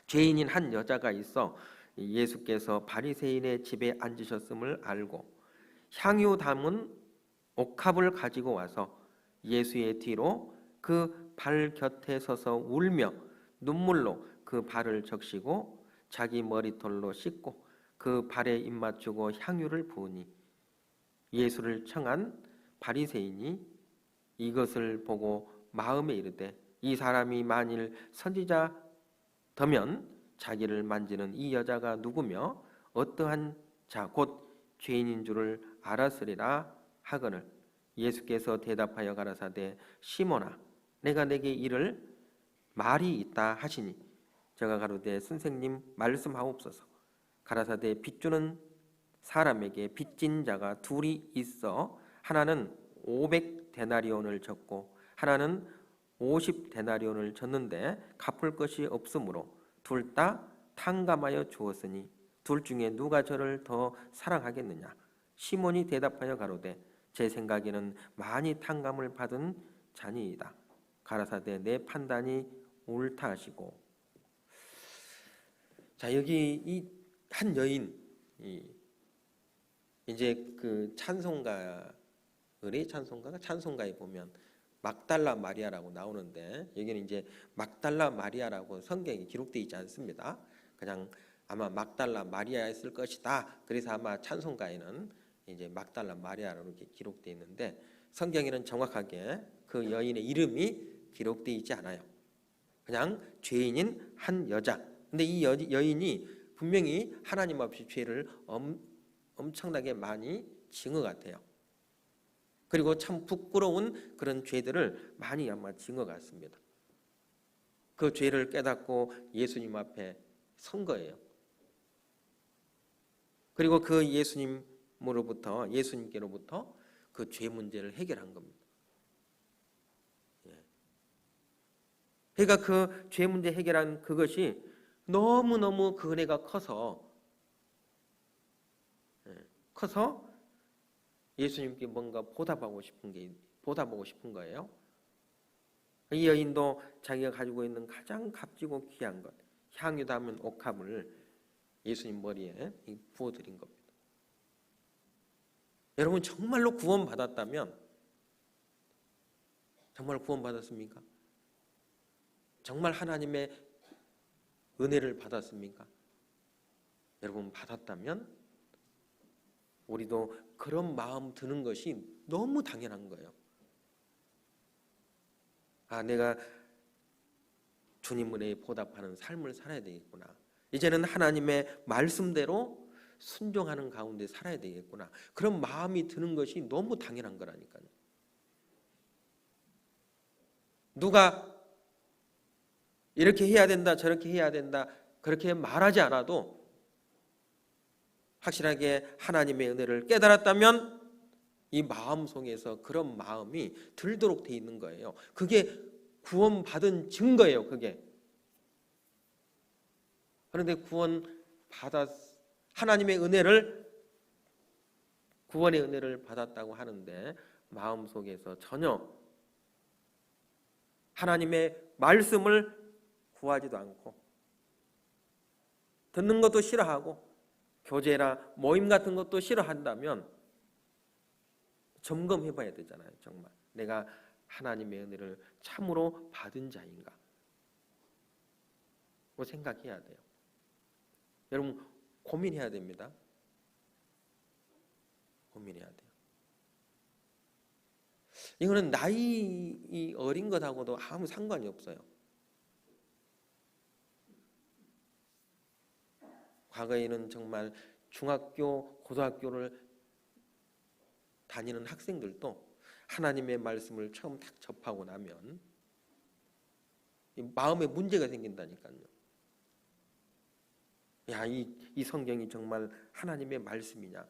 죄인인 한 여자가 있어 예수께서 바리새인의 집에 앉으셨음을 알고 향유 담은 옥합을 가지고 와서 예수의 뒤로 그 발 곁에 서서 울며 눈물로 그 발을 적시고 자기 머리털로 씻고 그 발에 입맞추고 향유를 부으니 예수를 청한 바리새인이 이것을 보고 마음에 이르되 이 사람이 만일 선지자더면 자기를 만지는 이 여자가 누구며 어떠한 자 곧 죄인인 줄을 알았으리라 하거늘 예수께서 대답하여 가라사대 시몬아 내가 내게 이를 말이 있다 하시니 저가 가로되 선생님 말씀하옵소서. 가라사대 빚주는 사람에게 빚진 자가 둘이 있어 하나는 500데나리온을 졌고 하나는 50데나리온을 졌는데 갚을 것이 없으므로 둘 다 탕감하여 주었으니 둘 중에 누가 저를 더 사랑하겠느냐. 시몬이 대답하여 가로되 제 생각에는 많이 탕감을 받은 자니이다. 가라사대 내 판단이 옳다 하시고. 자, 여기 이 한 여인, 이제 그 찬송가에 보면 막달라 마리아라고 나오는데 여기는 이제 막달라 마리아라고 성경에 기록되어 있지 않습니다. 그냥 아마 막달라 마리아였을 것이다. 그래서 아마 찬송가에는 이제 막달라 마리아라고 이렇게 기록되어 있는데 성경에는 정확하게 그 여인의 이름이 기록되어 있지 않아요. 그냥 죄인인 한 여자. 근데 이 여인이 분명히 하나님 앞에 죄를 엄청나게 많이 지은 것 같아요. 그리고 참 부끄러운 그런 죄들을 많이 아마 지은 것 같습니다. 그 죄를 깨닫고 예수님 앞에 선 거예요. 그리고 그 예수님께로부터 그 죄 문제를 해결한 겁니다. 그러니까 그 죄 문제 해결한 그것이 너무너무 그 은혜가 커서 예수님께 뭔가 보답하고 싶은 거예요. 이 여인도 자기가 가지고 있는 가장 값지고 귀한 것, 향유 담은 옥합을 예수님 머리에 부어드린 겁니다. 여러분 정말로 구원받았다면 정말 구원받았습니까? 정말 하나님의 은혜를 받았습니까? 여러분 받았다면 우리도 그런 마음 드는 것이 너무 당연한 거예요. 아, 내가 주님 은혜에 보답하는 삶을 살아야 되겠구나. 이제는 하나님의 말씀대로 순종하는 가운데 살아야 되겠구나. 그런 마음이 드는 것이 너무 당연한 거라니까요. 누가 이렇게 해야 된다, 저렇게 해야 된다, 그렇게 말하지 않아도 확실하게 하나님의 은혜를 깨달았다면 이 마음 속에서 그런 마음이 들도록 돼 있는 거예요. 그게 구원받은 증거예요, 그게. 그런데 하나님의 구원의 은혜를 받았다고 하는데 마음 속에서 전혀 하나님의 말씀을 구하지도 않고 듣는 것도 싫어하고 교제나 모임 같은 것도 싫어한다면 점검해 봐야 되잖아요. 정말 내가 하나님의 은혜를 참으로 받은 자인가 생각해야 돼요. 여러분 고민해야 됩니다. 고민해야 돼요. 이거는 나이 어린 것하고도 아무 상관이 없어요. 과거에는 정말 중학교, 고등학교를 다니는 학생들도 하나님의 말씀을 처음 딱 접하고 나면 마음에 문제가 생긴다니까요. 야, 이 성경이 정말 하나님의 말씀이냐?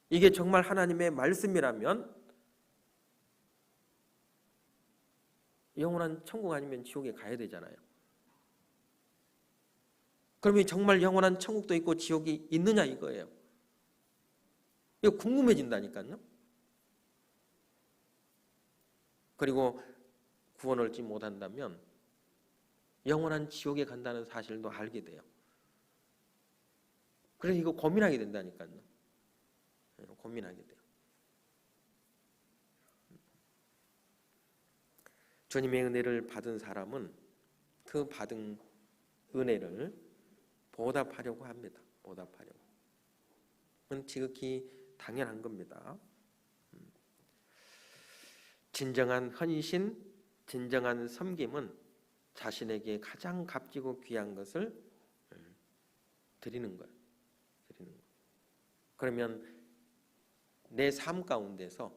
이게 정말 하나님의 말씀이라면 영원한 천국 아니면 지옥에 가야 되잖아요. 그러면 정말 영원한 천국도 있고 지옥이 있느냐 이거예요. 이거 궁금해진다니까요. 그리고 구원을 얻지 못한다면 영원한 지옥에 간다는 사실도 알게 돼요. 그래서 이거 고민하게 된다니까요. 고민하게 돼요. 주님의 은혜를 받은 사람은 그 받은 은혜를 보답하려고 합니다. 보답하려고. 그건 지극히 당연한 겁니다. 진정한 헌신, 진정한 섬김은 자신에게 가장 값지고 귀한 것을 드리는 거예요. 그러면 내 삶 가운데서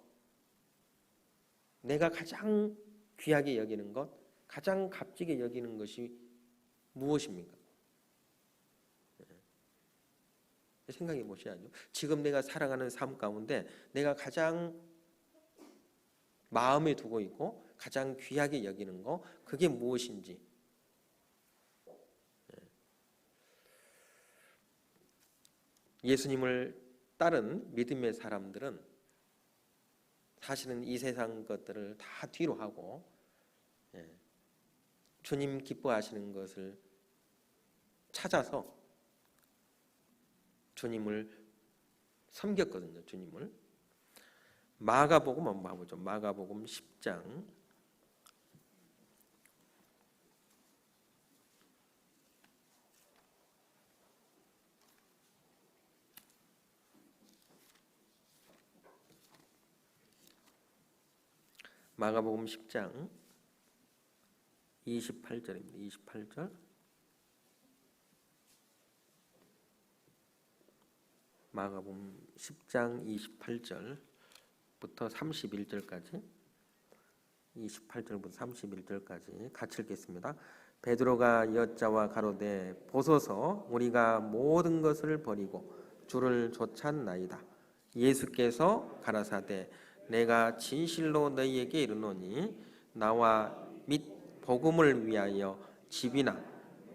내가 가장 귀하게 여기는 것, 가장 값지게 여기는 것이 무엇입니까? 생각해 보셔야죠. 지금 내가 살아가는 삶 가운데 내가 가장 마음에 두고 있고 가장 귀하게 여기는 거, 그게 무엇인지. 예수님을 따른 믿음의 사람들은 사실은 이 세상 것들을 다 뒤로 하고 주님 기뻐하시는 것을 찾아서 주님을 섬겼거든요. 주님을. 마가복음 한번 봐보죠. 마가복음 10장 마가복음 10장 28절입니다. 28절. 마가복음 10장 28절부터 31절까지 28절부터 31절까지 같이 읽겠습니다. 베드로가 여자와 가로되 보소서 우리가 모든 것을 버리고 주를 좇았나이다. 예수께서 가라사대 내가 진실로 너희에게 이르노니 나와 및 복음을 위하여 집이나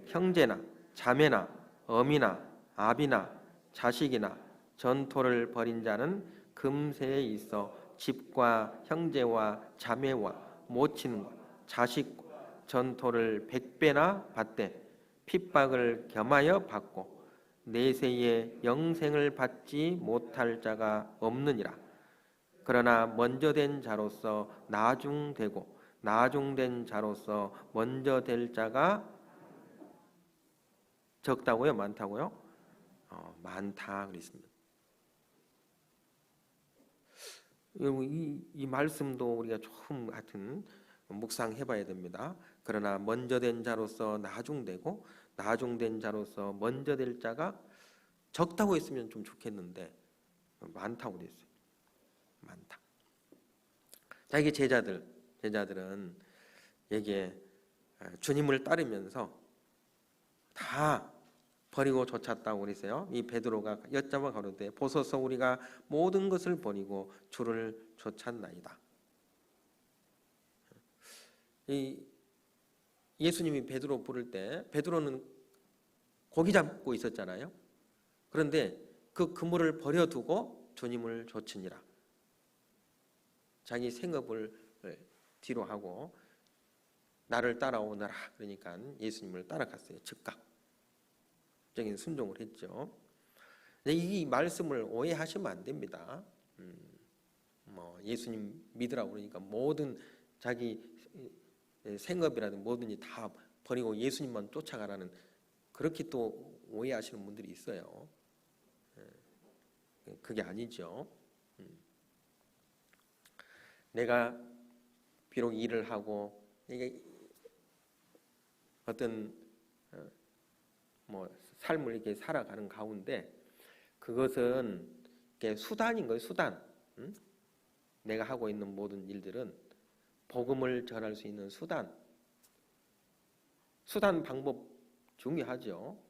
형제나 자매나 어미나 아비나 자식이나 전토를 벌인 자는 금세에 있어 집과 형제와 자매와 모친과 자식 전토를 100배나 받되 핍박을 겸하여 받고 내세에 영생을 받지 못할 자가 없느니라. 그러나 먼저 된 자로서 나중되고 나중된 자로서 먼저 될 자가 적다고요? 많다고요? 많다 그랬습니다. 이 말씀도 우리가 조금 하여튼 묵상해봐야 됩니다. 그러나 먼저 된 자로서 나중되고 나중된 자로서 먼저 될 자가 적다고 했으면 좀 좋겠는데 많다고 됐어요. 많다. 자, 이게 제자들은 여기에 주님을 따르면서 다 버리고 쫓았다고 그랬어요. 이 베드로가 여짜와 가로되 보소서 우리가 모든 것을 버리고 주를 쫓았나이다. 이 예수님이 베드로 부를 때 베드로는 고기 잡고 있었잖아요. 그런데 그 그물을 버려두고 주님을 쫓으니라. 자기 생업을 뒤로 하고 나를 따라오너라. 그러니까 예수님을 따라갔어요. 즉각적인 순종을 했죠. 이 말씀을 오해하시면 안 됩니다. 예수님 믿으라고 그러니까 모든 자기 생업이라든 뭐든지 다 버리고 예수님만 쫓아가라는, 그렇게 또 오해하시는 분들이 있어요. 그게 아니죠. 내가 비록 일을 하고 이게 어떤 삶을 이렇게 살아가는 가운데 그것은 이렇게 수단인 거예요. 수단. 내가 하고 있는 모든 일들은 복음을 전할 수 있는 수단 방법 중요하죠.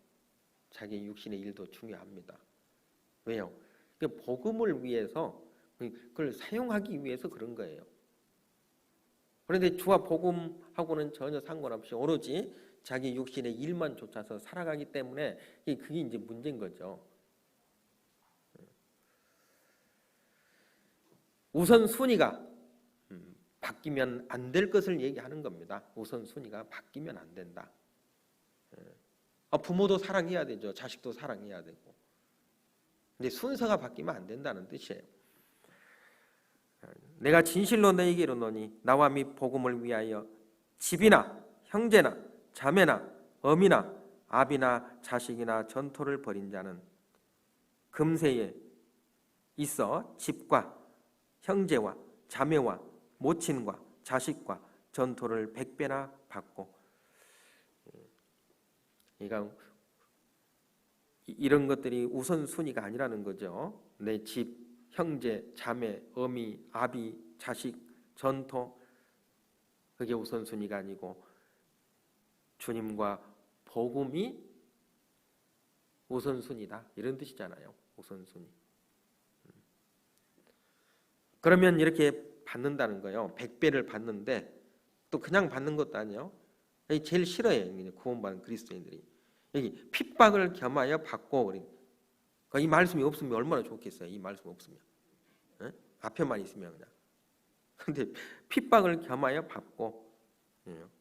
자기 육신의 일도 중요합니다. 왜요? 복음을 위해서, 그걸 사용하기 위해서 그런 거예요. 그런데 주와 복음하고는 전혀 상관없이 오로지 자기 육신의 일만 쫓아서 살아가기 때문에 그게 이제 문제인 거죠. 우선순위가 바뀌면 안 될 것을 얘기하는 겁니다. 우선순위가 바뀌면 안 된다. 부모도 사랑해야 되죠. 자식도 사랑해야 되고. 근데 순서가 바뀌면 안 된다는 뜻이에요. 내가 진실로 너에게 이르노니 나와 및 복음을 위하여 집이나 형제나 자매나 어미나 아비나 자식이나 전토를 벌인 자는 금세에 있어 집과 형제와 자매와 모친과 자식과 전토를 100배나 받고. 그러니까 이런 것들이 우선순위가 아니라는 거죠. 내 집, 형제, 자매, 어미, 아비, 자식, 전토, 그게 우선순위가 아니고 주님과 복음이 우선순위다, 이런 뜻이잖아요. 우선순위. 그러면 이렇게 받는다는 거예요. 100배를 받는데 또 그냥 받는 것도 아니에요. 제일 싫어해요. 구원받은 그리스도인들이. 여기 핍박을 겸하여 받고. 그러니까 이 말씀이 없으면 얼마나 좋겠어요. 이 말씀 없으면. 앞에만 있으면 그냥. 그런데 핍박을 겸하여 받고,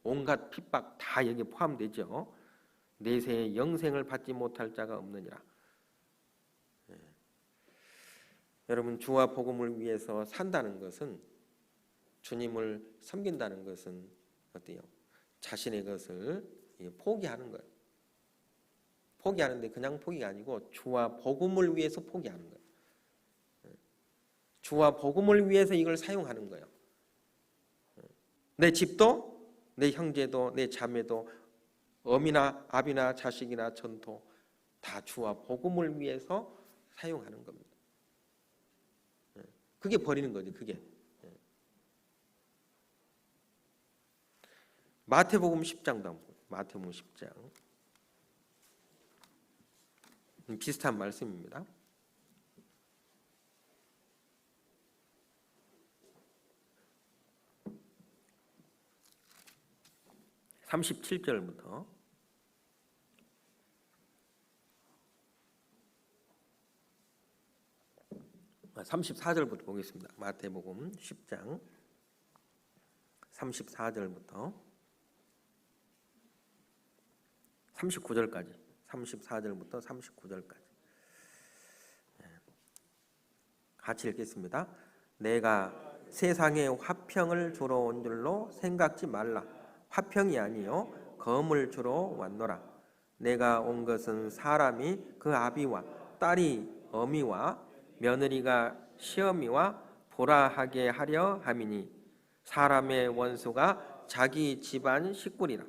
온갖 핍박 다 여기 포함되죠. 내세에 영생을 받지 못할 자가 없느니라. 여러분, 주와 복음을 위해서 산다는 것은, 주님을 섬긴다는 것은 어때요? 자신의 것을 포기하는 거예요. 포기하는데 그냥 포기가 아니고 주와 복음을 위해서 포기하는 거예요. 주와 복음을 위해서 이걸 사용하는 거예요. 내 집도, 내 형제도, 내 자매도, 어미나 아비나 자식이나 전토 다 주와 복음을 위해서 사용하는 겁니다. 그게 버리는 거죠. 그게. 마태복음 10장도 마태복음 10장 비슷한 말씀입니다. (37절부터) 34절부터 보겠습니다. 마태복음 10장 34절부터 39절까지, 34절부터 39절까지 같이 읽겠습니다. 내가 세상에 화평을 주러 온 줄로 생각지 말라. 화평이 아니요 검을 주러 왔노라. 내가 온 것은 사람이 그 아비와 딸이 어미와 며느리가 시어미와 보라하게 하려 함이니 사람의 원수가 자기 집안 식구리라.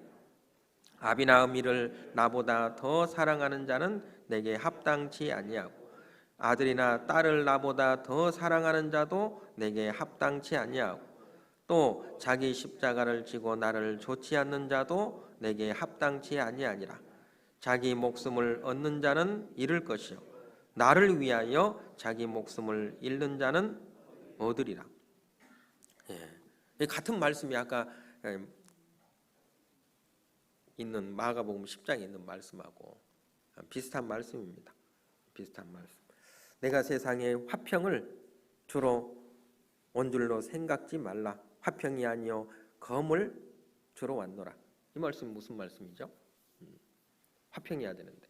아비나 어미를 나보다 더 사랑하는 자는 내게 합당치 아니하고 아들이나 딸을 나보다 더 사랑하는 자도 내게 합당치 아니하고 또 자기 십자가를 지고 나를 좇지 않는 자도 내게 합당치 아니하니라. 자기 목숨을 얻는 자는 잃을 것이요 나를 위하여 자기 목숨을 잃는 자는 얻으리라. 같은 말씀이 아까 있는 마가복음 10장에 있는 말씀하고 비슷한 말씀입니다. 비슷한 말씀. 내가 세상에 화평을 주로 온 줄로 생각지 말라. 화평이 아니요 검을 주로 왔노라. 이 말씀 무슨 말씀이죠? 화평해야 되는데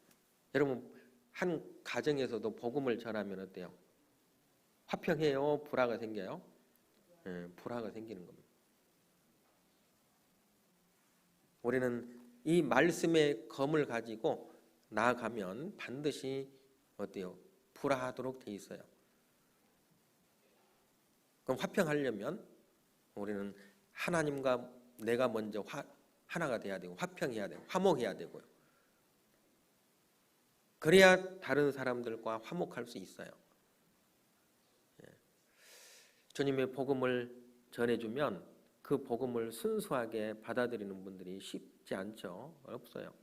여러분 한 가정에서도 복음을 전하면 어때요? 화평해요? 불화가 생겨요? 불화가 생기는 겁니다. 우리는 이 말씀의 검을 가지고 나아가면 반드시 어때요? 불화하도록 돼 있어요. 그럼 화평하려면 우리는 하나님과 내가 먼저 하나가 돼야 되고 화평해야 되고 화목해야 되고요. 그래야 다른 사람들과 화목할 수 있어요. 주님의 복음을 전해주면 그 복음을 순수하게 받아들이는 분들이 쉽지 않죠. 없어요.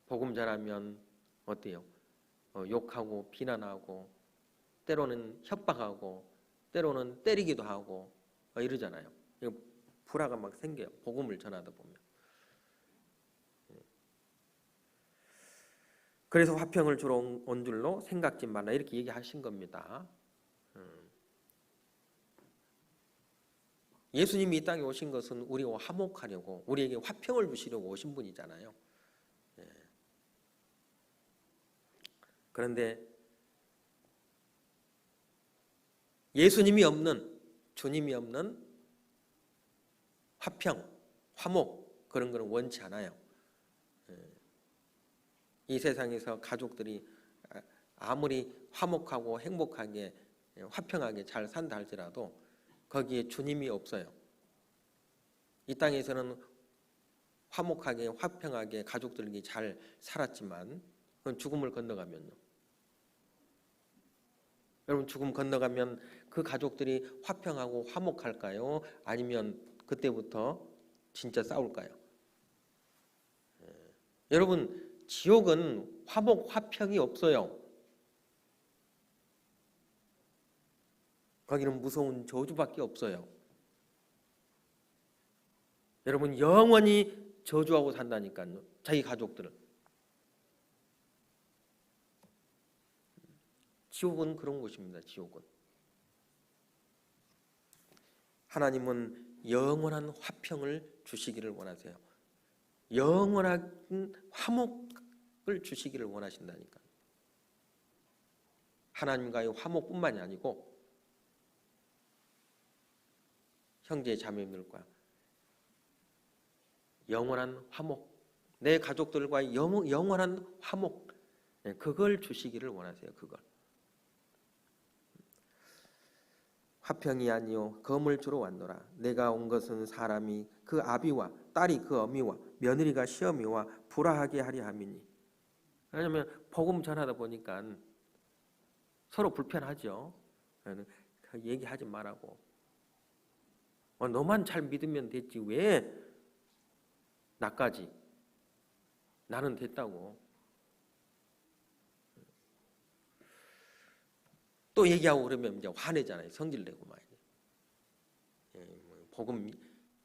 복음 전하면 어때요? 욕하고 비난하고 때로는 협박하고 때로는 때리기도 하고 이러잖아요. 불화가 막 생겨요. 복음을 전하다 보면. 그래서 화평을 주로 온 줄로 생각지 말라 이렇게 얘기하신 겁니다. 예수님이 이 땅에 오신 것은 우리와 화목하려고 우리에게 화평을 주시려고 오신 분이잖아요. 그런데 예수님이 없는 주님이 없는 화평, 화목 그런 거는 원치 않아요. 이 세상에서 가족들이 아무리 화목하고 행복하게 화평하게 잘 산다 할지라도 거기에 주님이 없어요. 이 땅에서는 화목하게 화평하게 가족들이 잘 살았지만 죽음을 건너가면요. 여러분 죽음 건너가면 그 가족들이 화평하고 화목할까요? 아니면 그때부터 진짜 싸울까요? 여러분 지옥은 화목 화평이 없어요. 거기는 무서운 저주밖에 없어요. 여러분 영원히 저주하고 산다니까요. 자기 가족들을. 지옥은 그런 곳입니다. 지옥은. 하나님은 영원한 화평을 주시기를 원하세요. 영원한 화목을 주시기를 원하신다니까. 하나님과의 화목뿐만이 아니고 형제 자매들과 영원한 화목, 내 가족들과의 영원한 화목, 그걸 주시기를 원하세요. 그걸. 화평이 아니요 검을 주러 왔노라. 내가 온 것은 사람이 그 아비와 딸이 그 어미와 며느리가 시어미와 불화하게 하려 함이니. 왜냐하면 복음 전하다 보니까 서로 불편하죠. 얘기하지 말라고. 너만 잘 믿으면 됐지 왜 나까지. 나는 됐다고. 또 얘기하고 그러면 이제 화내잖아요. 성질내고 막. 복음,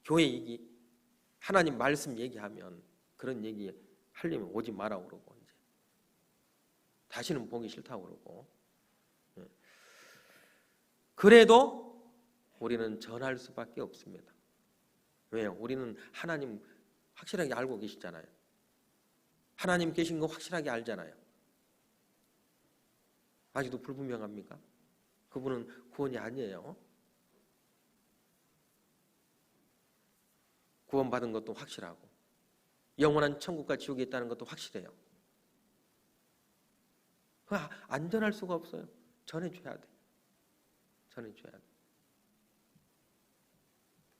교회 얘기, 하나님 말씀 얘기하면 그런 얘기 하려면 오지 마라고 그러고 이제 다시는 보기 싫다고 그러고. 그래도 우리는 전할 수밖에 없습니다. 왜요? 우리는 하나님 확실하게 알고 계시잖아요. 하나님 계신 거 확실하게 알잖아요. 아직도 불분명합니까? 그분은 구원이 아니에요. 구원받은 것도 확실하고 영원한 천국과 지옥에 있다는 것도 확실해요. 안전할 수가 없어요. 전해줘야 돼. 전해줘야 돼.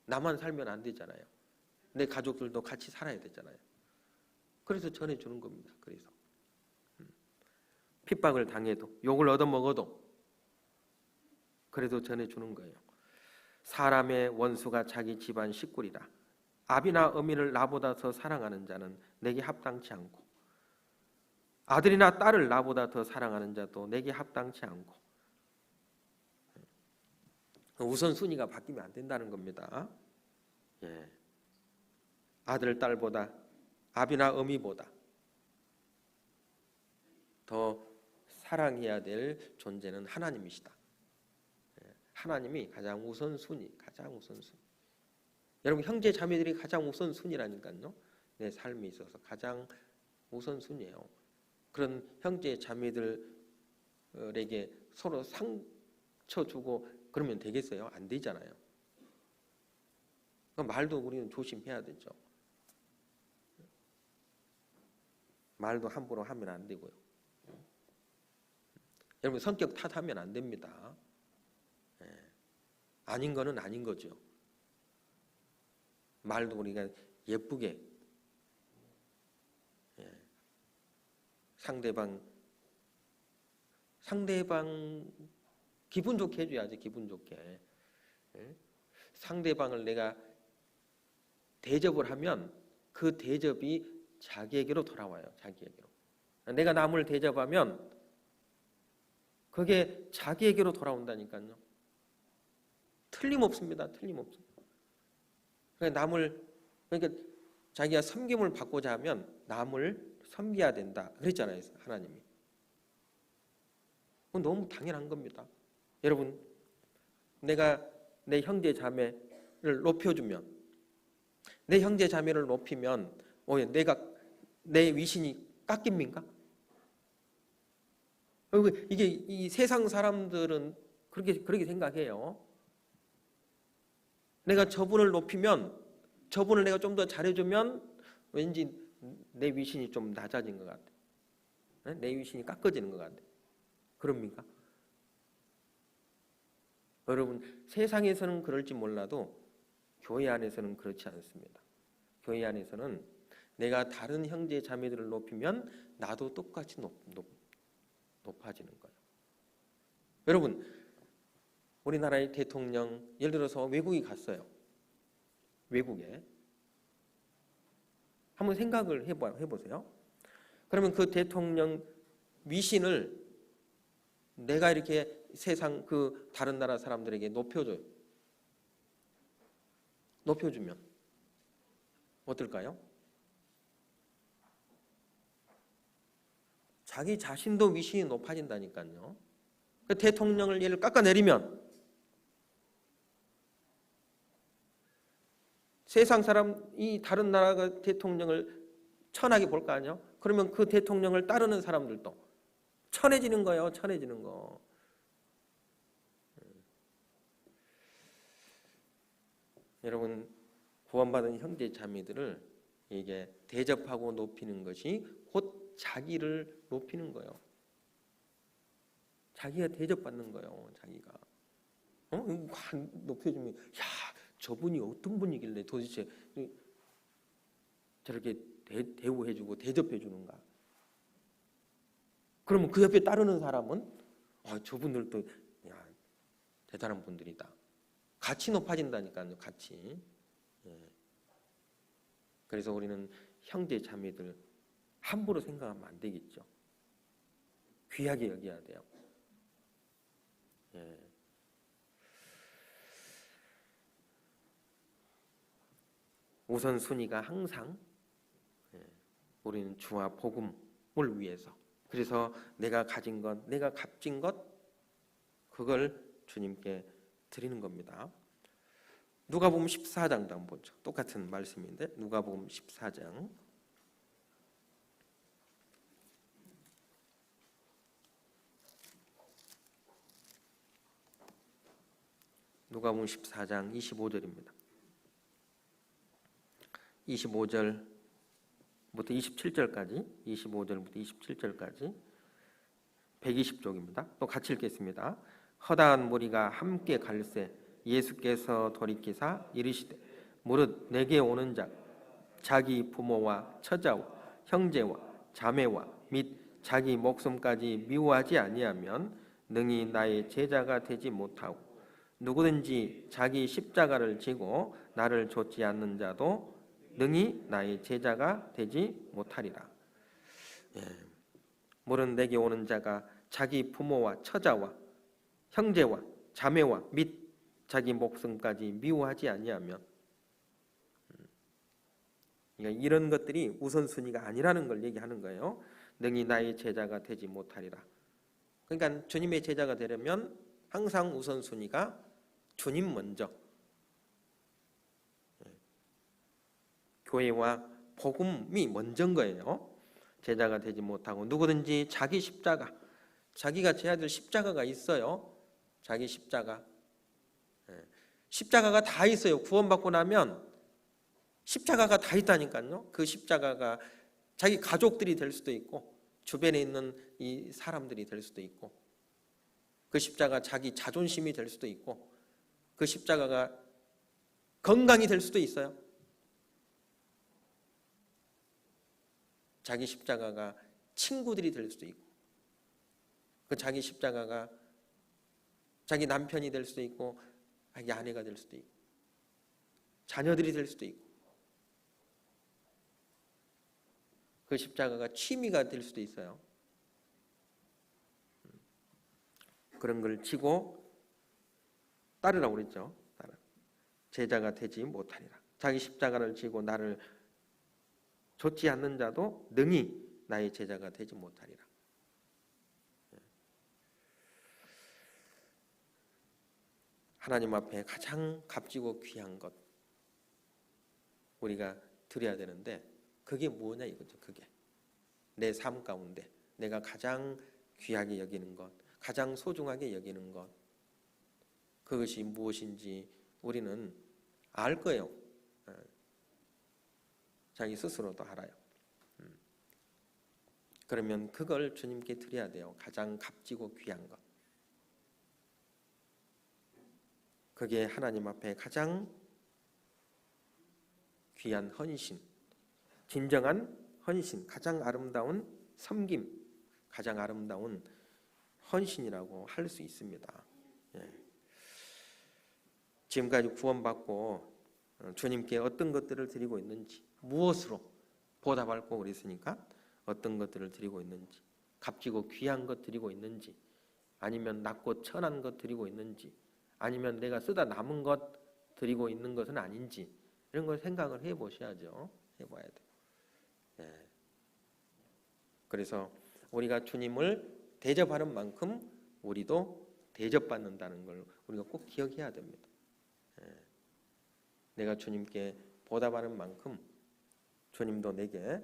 나만 살면 안 되잖아요. 내 가족들도 같이 살아야 되잖아요. 그래서 전해주는 겁니다. 그래서 핍박을 당해도 욕을 얻어먹어도 그래도 전해주는 거예요. 사람의 원수가 자기 집안 식구리라. 아비나 어미를 나보다 더 사랑하는 자는 내게 합당치 않고 아들이나 딸을 나보다 더 사랑하는 자도 내게 합당치 않고. 우선순위가 바뀌면 안 된다는 겁니다. 예. 아들, 딸보다 아비나 어미보다 더 사랑해야 될 존재는 하나님이시다. 예. 하나님이 가장 우선순위, 가장 우선순위. 여러분 형제 자매들이 가장 우선순위라니까요. 내 삶에 있어서 가장 우선순위예요. 그런 형제 자매들에게 서로 상처 주고 그러면 되겠어요? 안 되잖아요. 말도 우리는 조심해야 되죠. 말도 함부로 하면 안 되고요. 여러분 성격 탓하면 안 됩니다. 아닌 거는 아닌 거죠. 말도 우리가 예쁘게 상대방 기분 좋게 해줘야지. 기분 좋게. 상대방을 내가 대접을 하면 그 대접이 자기에게로 돌아와요. 자기에게로. 내가 남을 대접하면 그게 자기에게로 돌아온다니까요. 틀림없습니다. 틀림없습니다. 그러니까 자기가 섬김을 받고자 하면 남을 섬겨야 된다. 그랬잖아요. 하나님이. 그건 너무 당연한 겁니다. 여러분, 내가 내 형제 자매를 높여주면, 내 형제 자매를 높이면 내가 내 위신이 깎입니까? 이게 이 세상 사람들은 그렇게 생각해요. 내가 저분을 높이면, 저분을 내가 좀 더 잘해주면 왠지 내 위신이 좀 낮아진 것 같아. 내 위신이 깎아지는 것 같아. 그럽니까? 여러분, 세상에서는 그럴지 몰라도 교회 안에서는 그렇지 않습니다. 교회 안에서는 내가 다른 형제 자매들을 높이면 나도 똑같이 높아지는 거예요. 여러분, 우리나라의 대통령 예를 들어서 외국에 갔어요. 외국에. 한번 생각을 해보세요. 그러면 그 대통령 위신을 내가 이렇게 세상 그 다른 나라 사람들에게 높여줘요. 높여주면 어떨까요? 자기 자신도 위신이 높아진다니까요. 그 대통령을 얘를 깎아내리면 세상 사람이 다른 나라가 대통령을 천하게 볼 거 아니에요? 그러면 그 대통령을 따르는 사람들도 천해지는 거예요. 천해지는 거. 여러분, 구원받은 형제 자매들을 이게 대접하고 높이는 것이 곧 자기를 높이는 거예요. 자기가 대접받는 거예요. 자기가. 높여주면 야, 저분이 어떤 분이길래 도대체 저렇게 대우해주고 대접해주는가. 그러면 그 옆에 따르는 사람은 저분들도 야, 대단한 분들이다. 같이 높아진다니까요. 같이. 그래서 우리는 형제 자매들 함부로 생각하면 안 되겠죠. 귀하게 여겨야 돼요. 우선순위가 항상 우리는 주와 복음을 위해서. 그래서 내가 가진 것, 내가 값진 것, 그걸 주님께 드리는 겁니다. 누가복음 14장도 한번 보죠. 똑같은 말씀인데 누가복음 14장. 누가복음 14장 25절입니다. 25절부터 27절까지, 25절부터 27절까지 120쪽입니다. 또 같이 읽겠습니다. 허다한 무리가 함께 갈새 예수께서 돌이키사 이르시되 무릇 내게 오는 자 자기 부모와 처자와 형제와 자매와 및 자기 목숨까지 미워하지 아니하면 능히 나의 제자가 되지 못하고 누구든지 자기 십자가를 지고 나를 좇지 않는 자도 능히 나의 제자가 되지 못하리라. 물은 내게 오는 자가 자기 부모와 처자와 형제와 자매와 및 자기 목숨까지 미워하지 아니하면, 그러니까 이런 것들이 우선순위가 아니라는 걸 얘기하는 거예요. 능히 나의 제자가 되지 못하리라. 그러니까 주님의 제자가 되려면 항상 우선순위가 주님 먼저, 교회와 복음이 먼저인 거예요. 제자가 되지 못하고 누구든지 자기 십자가, 자기가 져야 될 십자가가 있어요. 자기 십자가. 십자가가 다 있어요. 구원받고 나면 십자가가 다 있다니까요. 그 십자가가 자기 가족들이 될 수도 있고 주변에 있는 이 사람들이 될 수도 있고, 그 십자가 자기 자존심이 될 수도 있고, 그 십자가가 건강이 될 수도 있어요. 자기 십자가가 친구들이 될 수도 있고, 그 자기 십자가가 자기 남편이 될 수도 있고, 자기 아내가 될 수도 있고, 자녀들이 될 수도 있고, 그 십자가가 취미가 될 수도 있어요. 그런 걸 지고 따르라고 그랬죠. 제자가 되지 못하리라. 자기 십자가를 지고 나를 좇지 않는 자도 능히 나의 제자가 되지 못하리라. 하나님 앞에 가장 값지고 귀한 것 우리가 드려야 되는데, 그게 뭐냐 이거죠. 그게 내 삶 가운데 내가 가장 귀하게 여기는 것, 가장 소중하게 여기는 것, 그것이 무엇인지 우리는 알 거예요. 자기 스스로도 알아요. 그러면 그걸 주님께 드려야 돼요. 가장 값지고 귀한 것. 그게 하나님 앞에 가장 귀한 헌신, 진정한 헌신, 가장 아름다운 섬김, 가장 아름다운 헌신이라고 할 수 있습니다. 지금까지 구원받고 주님께 어떤 것들을 드리고 있는지, 무엇으로 보답할 거 그랬으니까 어떤 것들을 드리고 있는지, 값지고 귀한 것 드리고 있는지, 아니면 낮고 천한 것 드리고 있는지, 아니면 내가 쓰다 남은 것 드리고 있는 것은 아닌지, 이런 걸 생각을 해보셔야죠. 해봐야 돼요. 그래서 우리가 주님을 대접하는 만큼 우리도 대접받는다는 걸 우리가 꼭 기억해야 됩니다. 내가 주님께 보답하는 만큼 주님도 내게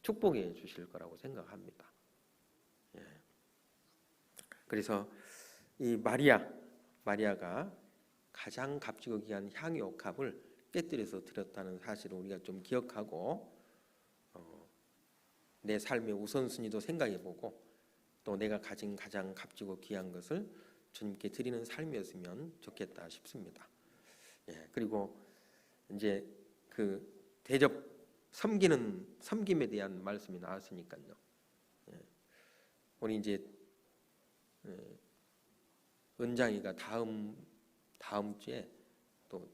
축복해 주실 거라고 생각합니다. 그래서 이 마리아가 가장 값지고 귀한 향유 옥합을 깨뜨려서 드렸다는 사실을 우리가 좀 기억하고, 내 삶의 우선순위도 생각해보고, 또 내가 가진 가장 값지고 귀한 것을 주님께 드리는 삶이었으면 좋겠다 싶습니다. 그리고 이제 그 대접 섬김에 대한 말씀이 나왔으니까요. 우리 이제 은장이가 다음 주에 또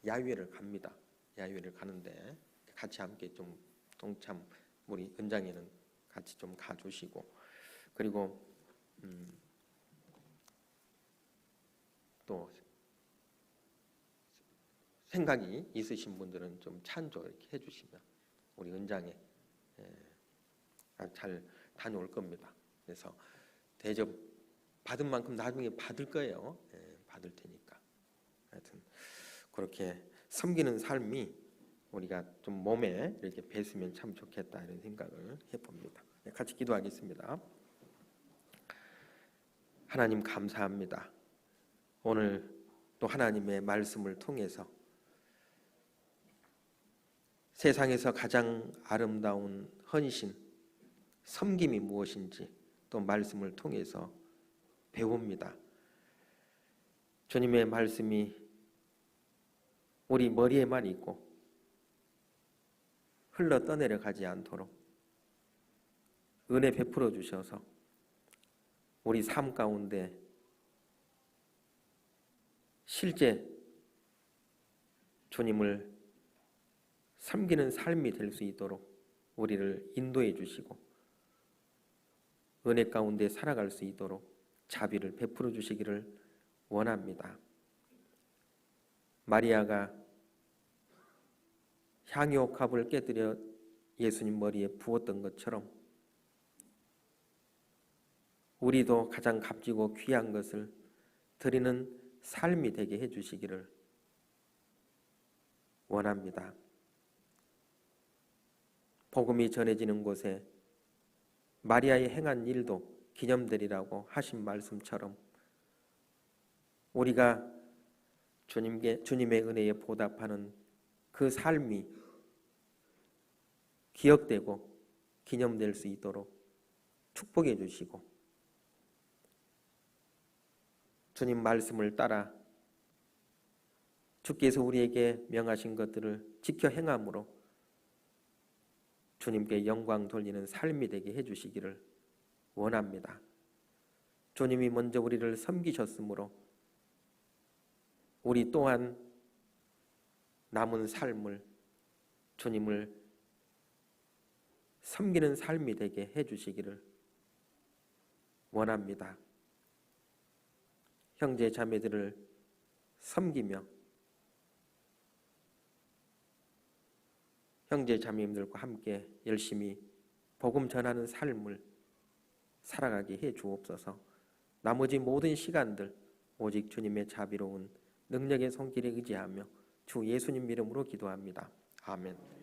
야유회를 갑니다. 야유회를 가는데 같이 함께 좀 동참, 우리 은장이는 같이 좀 가주시고, 그리고 또 생각이 있으신 분들은 좀 찬조 이렇게 해주시면 우리 은장에 잘 다녀올 겁니다. 그래서 대접 받은 만큼 나중에 받을 거예요. 받을 테니까. 하여튼 그렇게 섬기는 삶이 우리가 좀 몸에 이렇게 뱄으면 참 좋겠다, 이런 생각을 해봅니다. 같이 기도하겠습니다. 하나님 감사합니다. 오늘 또 하나님의 말씀을 통해서 세상에서 가장 아름다운 헌신, 섬김이 무엇인지 또 말씀을 통해서 배웁니다. 주님의 말씀이 우리 머리에만 있고 흘러 떠내려 가지 않도록 은혜 베풀어 주셔서 우리 삶 가운데 실제 주님을 섬기는 삶이 될 수 있도록 우리를 인도해 주시고 은혜 가운데 살아갈 수 있도록 자비를 베풀어 주시기를 원합니다. 마리아가 향유옥합을 깨뜨려 예수님 머리에 부었던 것처럼 우리도 가장 값지고 귀한 것을 드리는 삶이 되게 해주시기를 원합니다. 복음이 전해지는 곳에 마리아의 행한 일도 기념되리라고 하신 말씀처럼 우리가 주님의 은혜에 보답하는 그 삶이 기억되고 기념될 수 있도록 축복해 주시고 주님 말씀을 따라 주께서 우리에게 명하신 것들을 지켜 행함으로 주님께 영광 돌리는 삶이 되게 해주시기를 원합니다. 주님이 먼저 우리를 섬기셨으므로 우리 또한 남은 삶을 주님을 섬기는 삶이 되게 해주시기를 원합니다. 형제 자매들을 섬기며 형제 자매님들과 함께 열심히 복음 전하는 삶을 살아가게 해 주옵소서. 나머지 모든 시간들 오직 주님의 자비로운 능력의 손길에 의지하며 주 예수님 이름으로 기도합니다. 아멘.